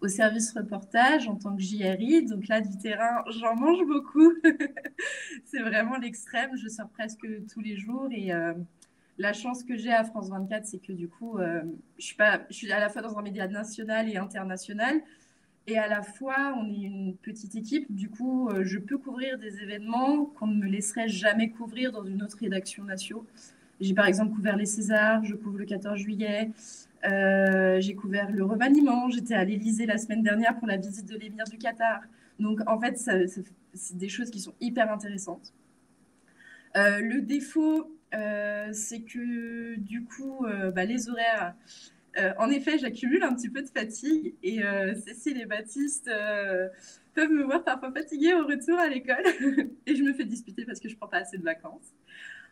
au service reportage en tant que JRI. Donc là, du terrain, j'en mange beaucoup. C'est vraiment l'extrême. Je sors presque tous les jours. Et la chance que j'ai à France 24, c'est que du coup, je suis à la fois dans un média national et international. Et à la fois, on est une petite équipe. Du coup, je peux couvrir des événements qu'on ne me laisserait jamais couvrir dans une autre rédaction nationale. J'ai par exemple couvert les Césars, je couvre le 14 juillet, j'ai couvert le remaniement, j'étais à l'Élysée la semaine dernière pour la visite de l'émir du Qatar. Donc en fait, c'est des choses qui sont hyper intéressantes. Le défaut, c'est que du coup, les horaires, en effet, j'accumule un petit peu de fatigue et Cécile et Baptiste peuvent me voir parfois fatiguée au retour à l'école et je me fais disputer parce que je ne prends pas assez de vacances.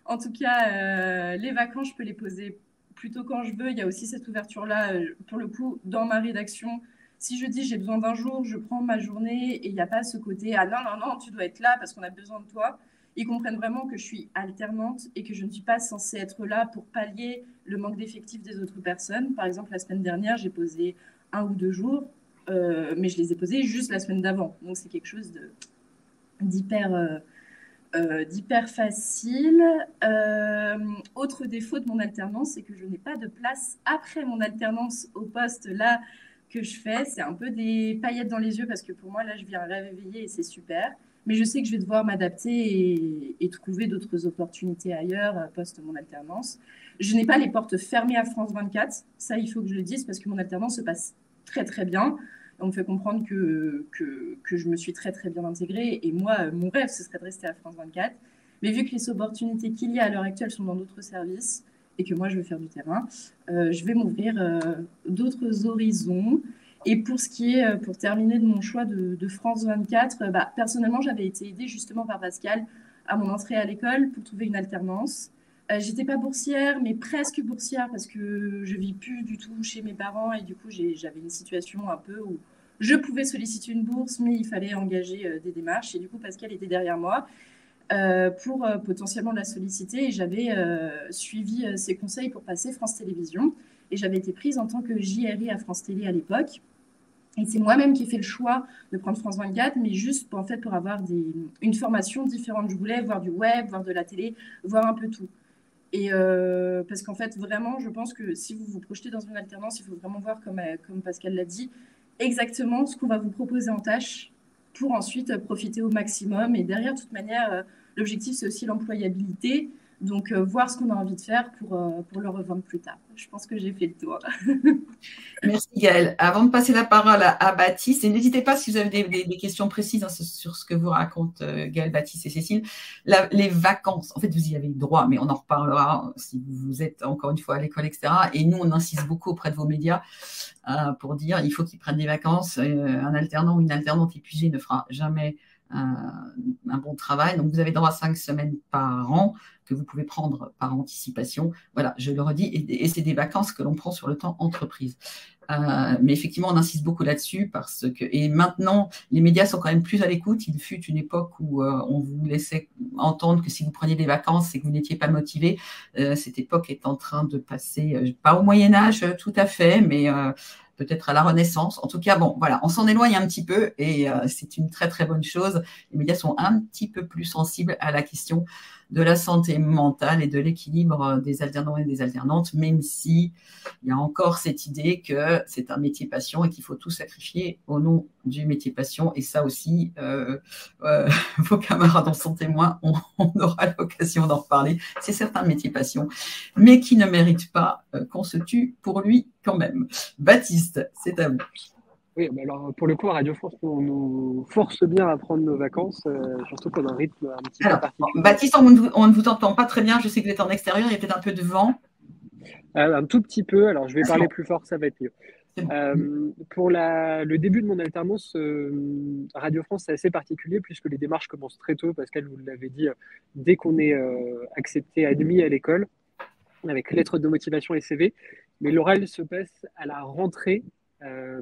En tout cas, les vacances, je peux les poser plutôt quand je veux. Il y a aussi cette ouverture-là, pour le coup, dans ma rédaction. Si je dis j'ai besoin d'un jour, je prends ma journée et il n'y a pas ce côté ah non, non, non, tu dois être là parce qu'on a besoin de toi. Ils comprennent vraiment que je suis alternante et que je ne suis pas censée être là pour pallier le manque d'effectifs des autres personnes. Par exemple, la semaine dernière, j'ai posé 1 ou 2 jours, mais je les ai posés juste la semaine d'avant. Donc c'est quelque chose d'hyper facile. Autre défaut de mon alternance, c'est que je n'ai pas de place après mon alternance au poste là que je fais. C'est un peu des paillettes dans les yeux parce que pour moi, là, je viens réveiller et c'est super. Mais je sais que je vais devoir m'adapter et trouver d'autres opportunités ailleurs post mon alternance. Je n'ai pas les portes fermées à France 24. Ça, il faut que je le dise parce que mon alternance se passe très, très bien. On me fait comprendre que je me suis très, très bien intégrée. Et moi, mon rêve, ce serait de rester à France 24. Mais vu que les opportunités qu'il y a à l'heure actuelle sont dans d'autres services et que moi, je veux faire du terrain, je vais m'ouvrir d'autres horizons. Et pour ce qui est, pour terminer de mon choix de France 24, personnellement, j'avais été aidée justement par Pascal à mon entrée à l'école pour trouver une alternance. J'étais pas boursière, mais presque boursière parce que je vis plus du tout chez mes parents et du coup j'avais une situation un peu où je pouvais solliciter une bourse, mais il fallait engager des démarches et du coup Pascal était derrière moi pour potentiellement la solliciter et j'avais suivi ses conseils pour passer France Télévisions et j'avais été prise en tant que JRI à France Télé à l'époque. Et c'est moi-même qui ai fait le choix de prendre France 24, mais juste pour, en fait, pour avoir une formation différente. Je voulais voir du web, voir de la télé, voir un peu tout. Et parce qu'en fait, vraiment, je pense que si vous vous projetez dans une alternance, il faut vraiment voir, comme Pascal l'a dit, exactement ce qu'on va vous proposer en tâche pour ensuite profiter au maximum. Et derrière, de toute manière, l'objectif, c'est aussi l'employabilité. Donc, voir ce qu'on a envie de faire pour le revendre plus tard. Je pense que j'ai fait le tour. Merci Gaëlle. Avant de passer la parole à Baptiste, et n'hésitez pas si vous avez des questions précises sur ce que vous racontent Gaëlle, Baptiste et Cécile. Les vacances, en fait, vous y avez droit, mais on en reparlera si vous êtes encore une fois à l'école, etc. Et nous, on insiste beaucoup auprès de vos médias pour dire il faut qu'ils prennent des vacances. Un alternant ou une alternante épuisée ne fera jamais un bon travail. Donc, vous avez droit à 5 semaines par an que vous pouvez prendre par anticipation. Voilà, je le redis, et c'est des vacances que l'on prend sur le temps entreprise. Mais effectivement, on insiste beaucoup là-dessus parce que, et maintenant, les médias sont quand même plus à l'écoute. Il fut une époque où on vous laissait entendre que si vous preniez des vacances, c'est que vous n'étiez pas motivé. Cette époque est en train de passer, pas au Moyen-Âge tout à fait, mais peut-être à la Renaissance. En tout cas, bon, voilà, on s'en éloigne un petit peu et c'est une très, très bonne chose. Les médias sont un petit peu plus sensibles à la question de la santé mentale et de l'équilibre des alternants et des alternantes, même si il y a encore cette idée que c'est un métier passion et qu'il faut tout sacrifier au nom du métier passion. Et ça aussi, vos camarades en sont témoins, on aura l'occasion d'en reparler. C'est certains métiers passion, mais qui ne méritent pas qu'on se tue pour lui quand même. Baptiste, c'est à vous. Oui, alors pour le coup, à Radio France, on nous force bien à prendre nos vacances, surtout qu'on a un rythme un petit peu particulier. Baptiste, on ne vous entend pas très bien. Je sais que vous êtes en extérieur, il y a peut-être un peu de vent. Un tout petit peu, alors je vais parler plus fort, ça va être mieux. Pour le début de mon alternance, Radio France, c'est assez particulier puisque les démarches commencent très tôt. Pascal, vous l'avez dit, dès qu'on est accepté, admis à l'école, avec lettre de motivation et CV. Mais l'oral se passe à la rentrée.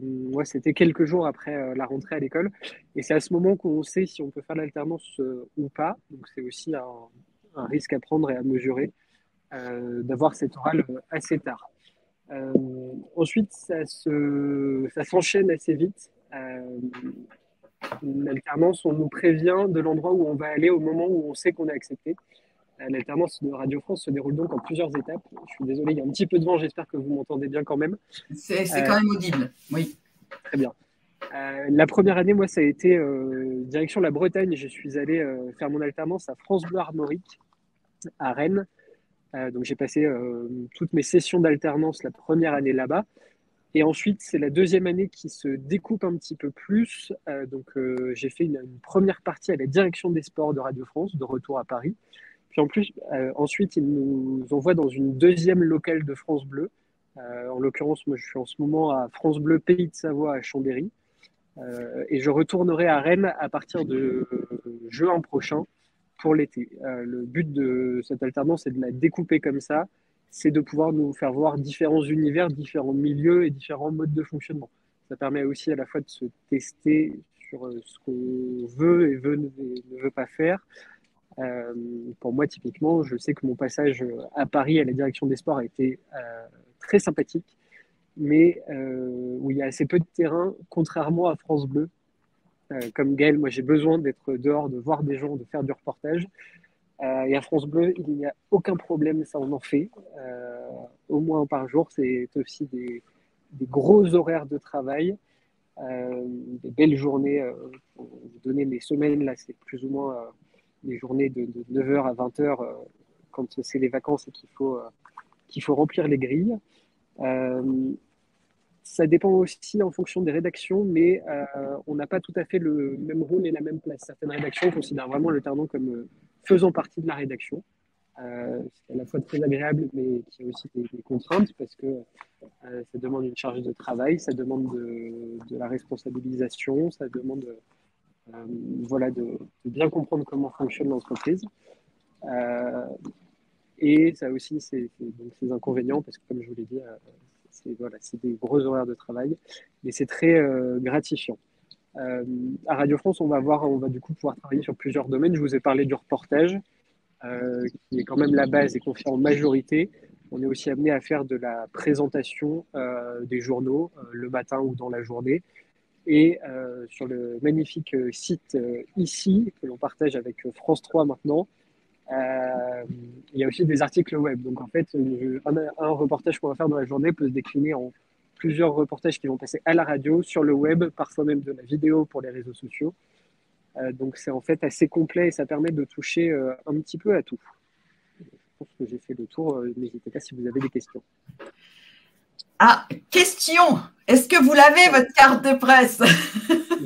Moi, c'était quelques jours après la rentrée à l'école. Et c'est à ce moment qu'on sait si on peut faire l'alternance ou pas. Donc, c'est aussi un risque à prendre et à mesurer d'avoir cet oral assez tard. Ensuite, ça s'enchaîne assez vite. Une alternance, on nous prévient de l'endroit où on va aller au moment où on sait qu'on est accepté. L'alternance de Radio France se déroule donc en plusieurs étapes. Je suis désolé, il y a un petit peu de vent, j'espère que vous m'entendez bien quand même. C'est quand même audible, oui. Très bien. La première année, moi, ça a été direction la Bretagne. Je suis allé faire mon alternance à France Bleu Armorique, à Rennes. Donc j'ai passé toutes mes sessions d'alternance la première année là-bas. Et ensuite, c'est la deuxième année qui se découpe un petit peu plus. J'ai fait une première partie à la direction des sports de Radio France, de retour à Paris. Puis en plus, ensuite, ils nous envoient dans une deuxième locale de France Bleu. En l'occurrence, moi, je suis en ce moment à France Bleu Pays de Savoie à Chambéry. Et je retournerai à Rennes à partir de juin prochain pour l'été. Le but de cette alternance, c'est de la découper comme ça. C'est de pouvoir nous faire voir différents univers, différents milieux et différents modes de fonctionnement. Ça permet aussi à la fois de se tester sur ce qu'on veut et ne veut pas faire. Pour moi, typiquement, je sais que mon passage à Paris à la direction des sports a été très sympathique, mais où il y a assez peu de terrain, contrairement à France Bleu. Comme Gaël, moi j'ai besoin d'être dehors, de voir des gens, de faire du reportage. Et à France Bleu, il n'y a aucun problème, ça on en fait. Au moins par jour, c'est aussi des gros horaires de travail, des belles journées. Pour vous donner mes semaines, là c'est plus ou moins des journées de 9h à 20h quand c'est les vacances et qu'il faut remplir les grilles. Ça dépend aussi en fonction des rédactions, mais on n'a pas tout à fait le même rôle et la même place. Certaines rédactions considèrent vraiment l'alternant comme faisant partie de la rédaction, ce qui est à la fois très agréable, mais qui a aussi des contraintes, parce que ça demande une charge de travail, ça demande de la responsabilisation, ça demande de bien comprendre comment fonctionne l'entreprise. Et ça aussi, c'est ses inconvénients, parce que comme je vous l'ai dit, c'est des gros horaires de travail, mais c'est très gratifiant. À Radio France, on va du coup pouvoir travailler sur plusieurs domaines. Je vous ai parlé du reportage, qui est quand même la base et confié en majorité. On est aussi amené à faire de la présentation des journaux le matin ou dans la journée. Et sur le magnifique site ici, que l'on partage avec France 3 maintenant, il y a aussi des articles web. Donc en fait, un reportage qu'on va faire dans la journée peut se décliner en plusieurs reportages qui vont passer à la radio, sur le web, parfois même de la vidéo pour les réseaux sociaux. Donc c'est en fait assez complet et ça permet de toucher un petit peu à tout. Je pense que j'ai fait le tour. N'hésitez pas si vous avez des questions. Ah, question. Est-ce que vous l'avez, votre carte de presse?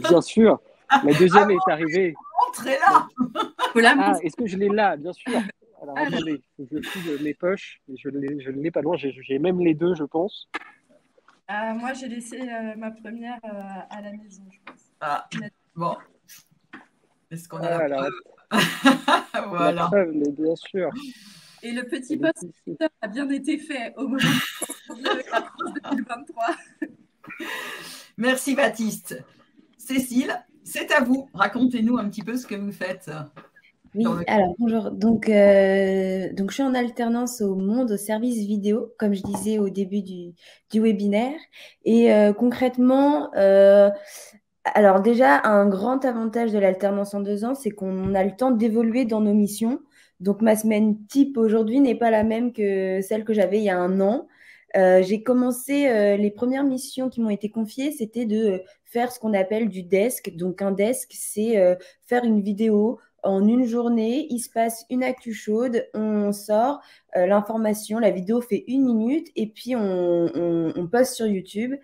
Bien sûr. La deuxième est arrivée. Montrez-la. Est-ce que je l'ai là? Bien sûr. Alors attendez, je fouille mes poches. Je ne l'ai pas loin. J'ai même les deux, je pense. Moi, j'ai laissé ma première à la maison, je pense. Ah, bon. Est-ce qu'on a la preuve? Voilà. La preuve, mais bien sûr. Et le petit post a bien été fait au moment de 2023. Merci Baptiste. Cécile, c'est à vous. Racontez-nous un petit peu ce que vous faites. Oui, alors bonjour. Donc, je suis en alternance au Monde au service vidéo, comme je disais au début du webinaire. Et concrètement, alors déjà, un grand avantage de l'alternance en 2 ans, c'est qu'on a le temps d'évoluer dans nos missions. Donc, ma semaine type aujourd'hui n'est pas la même que celle que j'avais il y a 1 an. J'ai commencé, les premières missions qui m'ont été confiées, c'était de faire ce qu'on appelle du desk. Donc, un desk, c'est faire une vidéo en une journée. Il se passe une actu chaude, on sort l'information, la vidéo fait 1 minute et puis on poste sur YouTube.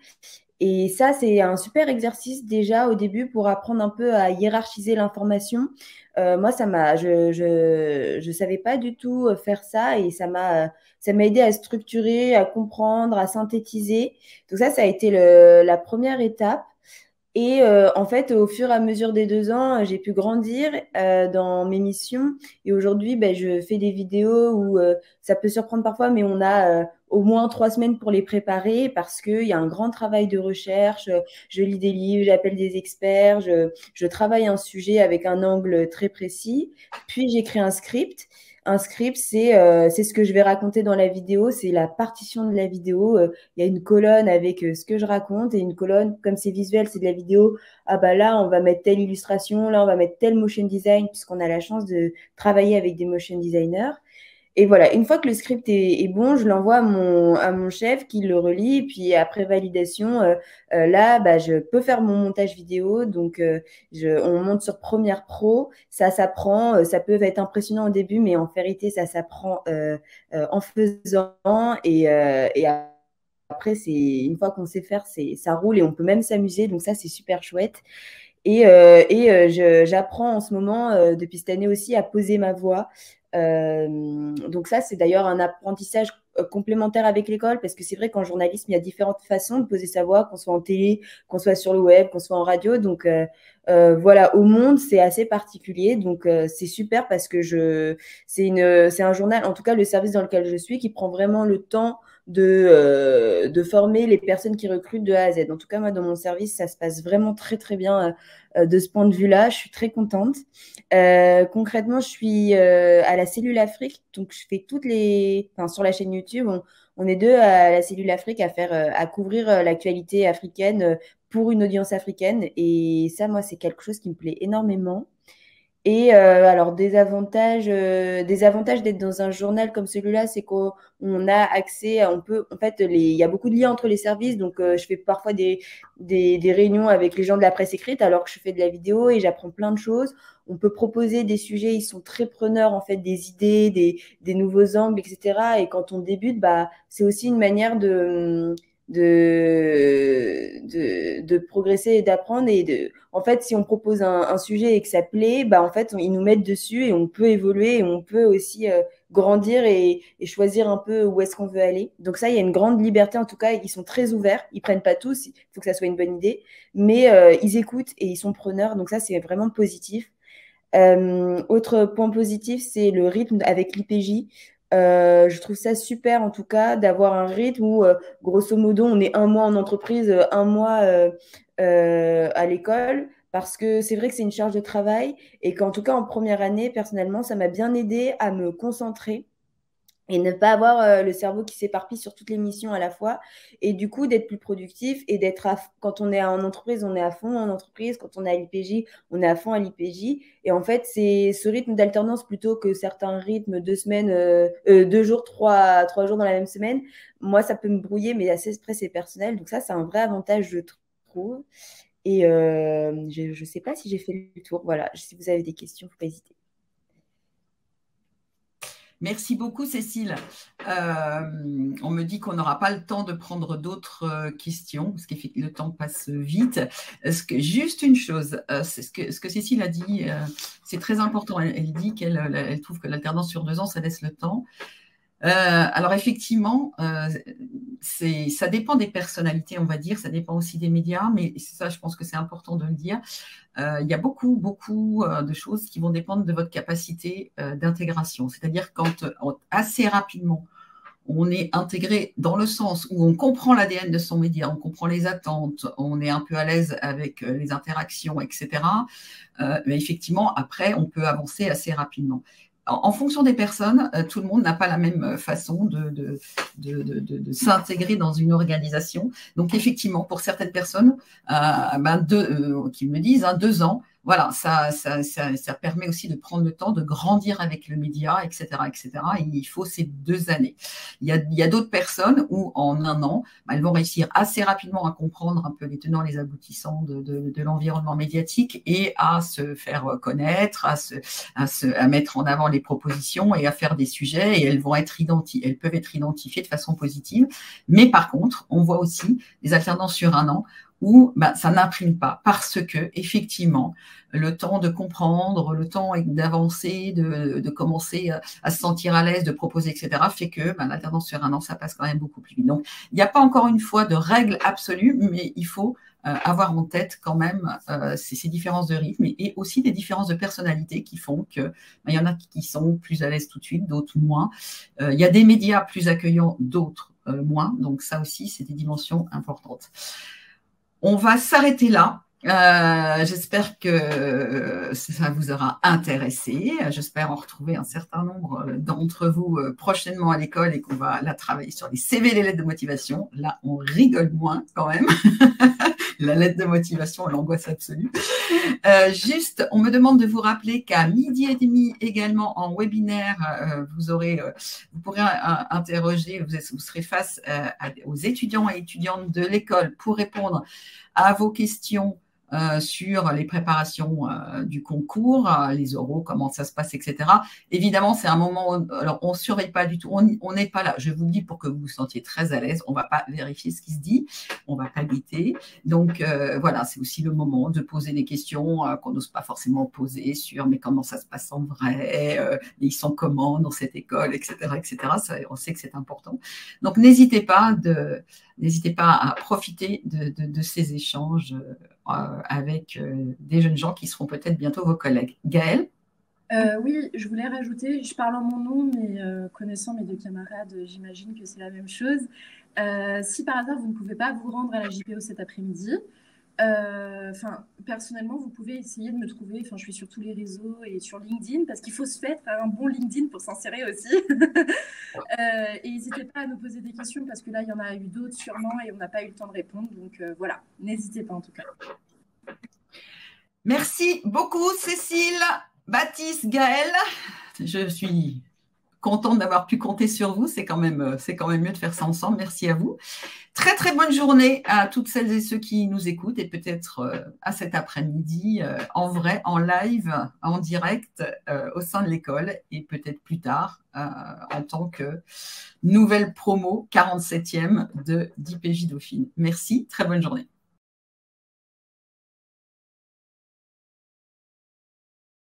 Et ça, c'est un super exercice déjà au début pour apprendre un peu à hiérarchiser l'information. Moi, je savais pas du tout faire ça et ça m'a aidé à structurer, à comprendre, à synthétiser. Donc ça a été la première étape. Et en fait, au fur et à mesure des 2 ans, j'ai pu grandir dans mes missions. Et aujourd'hui, je fais des vidéos où ça peut surprendre parfois, mais on a au moins 3 semaines pour les préparer parce qu'il y a un grand travail de recherche. Je lis des livres, j'appelle des experts, je travaille un sujet avec un angle très précis. Puis, j'écris un script. Un script, c'est ce que je vais raconter dans la vidéo, c'est la partition de la vidéo. Il y a une colonne avec ce que je raconte et une colonne, comme c'est visuel, c'est de la vidéo. Ah bah là, on va mettre telle illustration, là, on va mettre tel motion design, puisqu'on a la chance de travailler avec des motion designers. Et voilà, une fois que le script est bon, je l'envoie à mon chef qui le relit. Et puis après validation, là, bah, je peux faire mon montage vidéo. Donc, on monte sur Premiere Pro. Ça s'apprend. Ça peut être impressionnant au début, mais en vérité, ça s'apprend en faisant. Et après, une fois qu'on sait faire, ça roule et on peut même s'amuser. Donc ça, c'est super chouette. J'apprends en ce moment, depuis cette année aussi, à poser ma voix. Donc ça, c'est d'ailleurs un apprentissage complémentaire avec l'école, parce que c'est vrai qu'en journalisme, il y a différentes façons de poser sa voix, qu'on soit en télé, qu'on soit sur le web, qu'on soit en radio. Donc voilà, au Monde, c'est assez particulier. Donc c'est super parce que c'est un journal, en tout cas le service dans lequel je suis, qui prend vraiment le temps de former les personnes qui recrutent de A à Z. En tout cas, moi, dans mon service, ça se passe vraiment très, très bien de ce point de vue-là. Je suis très contente. Concrètement, je suis à la Cellule Afrique. Donc, je fais sur la chaîne YouTube, on est deux à la Cellule Afrique à couvrir l'actualité africaine pour une audience africaine. Et ça, moi, c'est quelque chose qui me plaît énormément. Et alors, des avantages d'être dans un journal comme celui-là, c'est qu'on a accès, il y a beaucoup de liens entre les services. Donc, je fais parfois des réunions avec les gens de la presse écrite alors que je fais de la vidéo et j'apprends plein de choses. On peut proposer des sujets, ils sont très preneurs, en fait, des idées, des nouveaux angles, etc. Et quand on débute, bah, c'est aussi une manière de progresser et d'apprendre. En fait, si on propose un sujet et que ça plaît, bah, en fait, ils nous mettent dessus et on peut évoluer et on peut aussi grandir et choisir un peu où est-ce qu'on veut aller. Donc ça, il y a une grande liberté. En tout cas, ils sont très ouverts. Ils prennent pas tous. Il faut que ça soit une bonne idée. Mais ils écoutent et ils sont preneurs. Donc ça, c'est vraiment positif. Autre point positif, c'est le rythme avec l'IPJ. Je trouve ça super, en tout cas, d'avoir un rythme où, grosso modo, on est un mois en entreprise, un mois à l'école, parce que c'est vrai que c'est une charge de travail et qu'en tout cas, en première année, personnellement, ça m'a bien aidé à me concentrer et ne pas avoir le cerveau qui s'éparpille sur toutes les missions à la fois, et du coup d'être plus productif et quand on est en entreprise, on est à fond en entreprise, quand on est à l'IPJ, on est à fond à l'IPJ, et en fait c'est ce rythme d'alternance plutôt que certains rythmes 2 semaines, 2 jours, 3 jours dans la même semaine. Moi, ça peut me brouiller, mais après c'est personnel, donc ça c'est un vrai avantage, je trouve. Et je ne sais pas si j'ai fait le tour. Voilà, si vous avez des questions, il ne faut pas hésiter. Merci beaucoup, Cécile. On me dit qu'on n'aura pas le temps de prendre d'autres questions, parce que le temps passe vite. Juste une chose, ce que Cécile a dit, c'est très important. Elle dit qu'elle trouve que l'alternance sur 2 ans, ça laisse le temps. Alors effectivement, ça dépend des personnalités, on va dire, ça dépend aussi des médias, mais ça, je pense que c'est important de le dire. Il y a beaucoup de choses qui vont dépendre de votre capacité d'intégration. C'est-à-dire quand assez rapidement, on est intégré dans le sens où on comprend l'ADN de son média, on comprend les attentes, on est un peu à l'aise avec les interactions, etc. Mais effectivement, après, on peut avancer assez rapidement. En fonction des personnes, tout le monde n'a pas la même façon de s'intégrer dans une organisation. Donc, effectivement, pour certaines personnes, qui me disent 2 ans, voilà, ça permet aussi de prendre le temps de grandir avec le média, etc., etc. Et il faut ces 2 années. Il y a d'autres personnes où, en 1 an, elles vont réussir assez rapidement à comprendre un peu les tenants, les aboutissants de l'environnement médiatique et à se faire connaître, à mettre en avant les propositions et à faire des sujets. Et elles peuvent être identifiées de façon positive. Mais par contre, on voit aussi des alternances sur 1 an où ça n'imprime pas, parce que effectivement, le temps de comprendre, le temps d'avancer, de commencer à se sentir à l'aise, de proposer, etc., fait que l'alternance sur 1 an, ça passe quand même beaucoup plus vite. Donc, il n'y a pas encore une fois de règle absolue, mais il faut avoir en tête quand même ces différences de rythme et aussi des différences de personnalité qui font que il y en a qui sont plus à l'aise tout de suite, d'autres moins. Il y a des médias plus accueillants, d'autres moins. Donc, ça aussi, c'est des dimensions importantes. On va s'arrêter là. J'espère que ça vous aura intéressé. J'espère en retrouver un certain nombre d'entre vous prochainement à l'école et qu'on va là travailler sur les CV, les lettres de motivation. Là, on rigole moins quand même. La lettre de motivation, l'angoisse absolue. Juste, on me demande de vous rappeler qu'à 12h30 également en webinaire, vous pourrez interroger, vous serez face aux étudiants et étudiantes de l'école pour répondre à vos questions sur les préparations du concours, les oraux, comment ça se passe, etc. Évidemment, c'est un moment où alors, on ne surveille pas du tout, on n'est pas là. Je vous le dis pour que vous vous sentiez très à l'aise. On ne va pas vérifier ce qui se dit, on ne va pas guetter. Donc, voilà, c'est aussi le moment de poser des questions qu'on n'ose pas forcément poser sur mais comment ça se passe en vrai, ils sont comment dans cette école, etc. etc. Ça, on sait que c'est important. Donc, n'hésitez pas à profiter de ces échanges avec des jeunes gens qui seront peut-être bientôt vos collègues. Gaëlle? Oui, je voulais rajouter, je parle en mon nom, mais connaissant mes deux camarades, j'imagine que c'est la même chose. Si par hasard vous ne pouvez pas vous rendre à la JPO cet après-midi, personnellement, vous pouvez essayer de me trouver. Je suis sur tous les réseaux et sur LinkedIn parce qu'il faut se faire un bon LinkedIn pour s'insérer aussi. Et n'hésitez pas à nous poser des questions parce que là, il y en a eu d'autres sûrement et on n'a pas eu le temps de répondre. Donc voilà, n'hésitez pas en tout cas. Merci beaucoup, Cécile, Baptiste, Gaëlle. Je suis contente d'avoir pu compter sur vous. C'est quand même mieux de faire ça ensemble. Merci à vous. Très, très bonne journée à toutes celles et ceux qui nous écoutent et peut-être à cet après-midi en vrai, en live, en direct au sein de l'école et peut-être plus tard en tant que nouvelle promo 47e d'IPJ Dauphine. Merci, très bonne journée.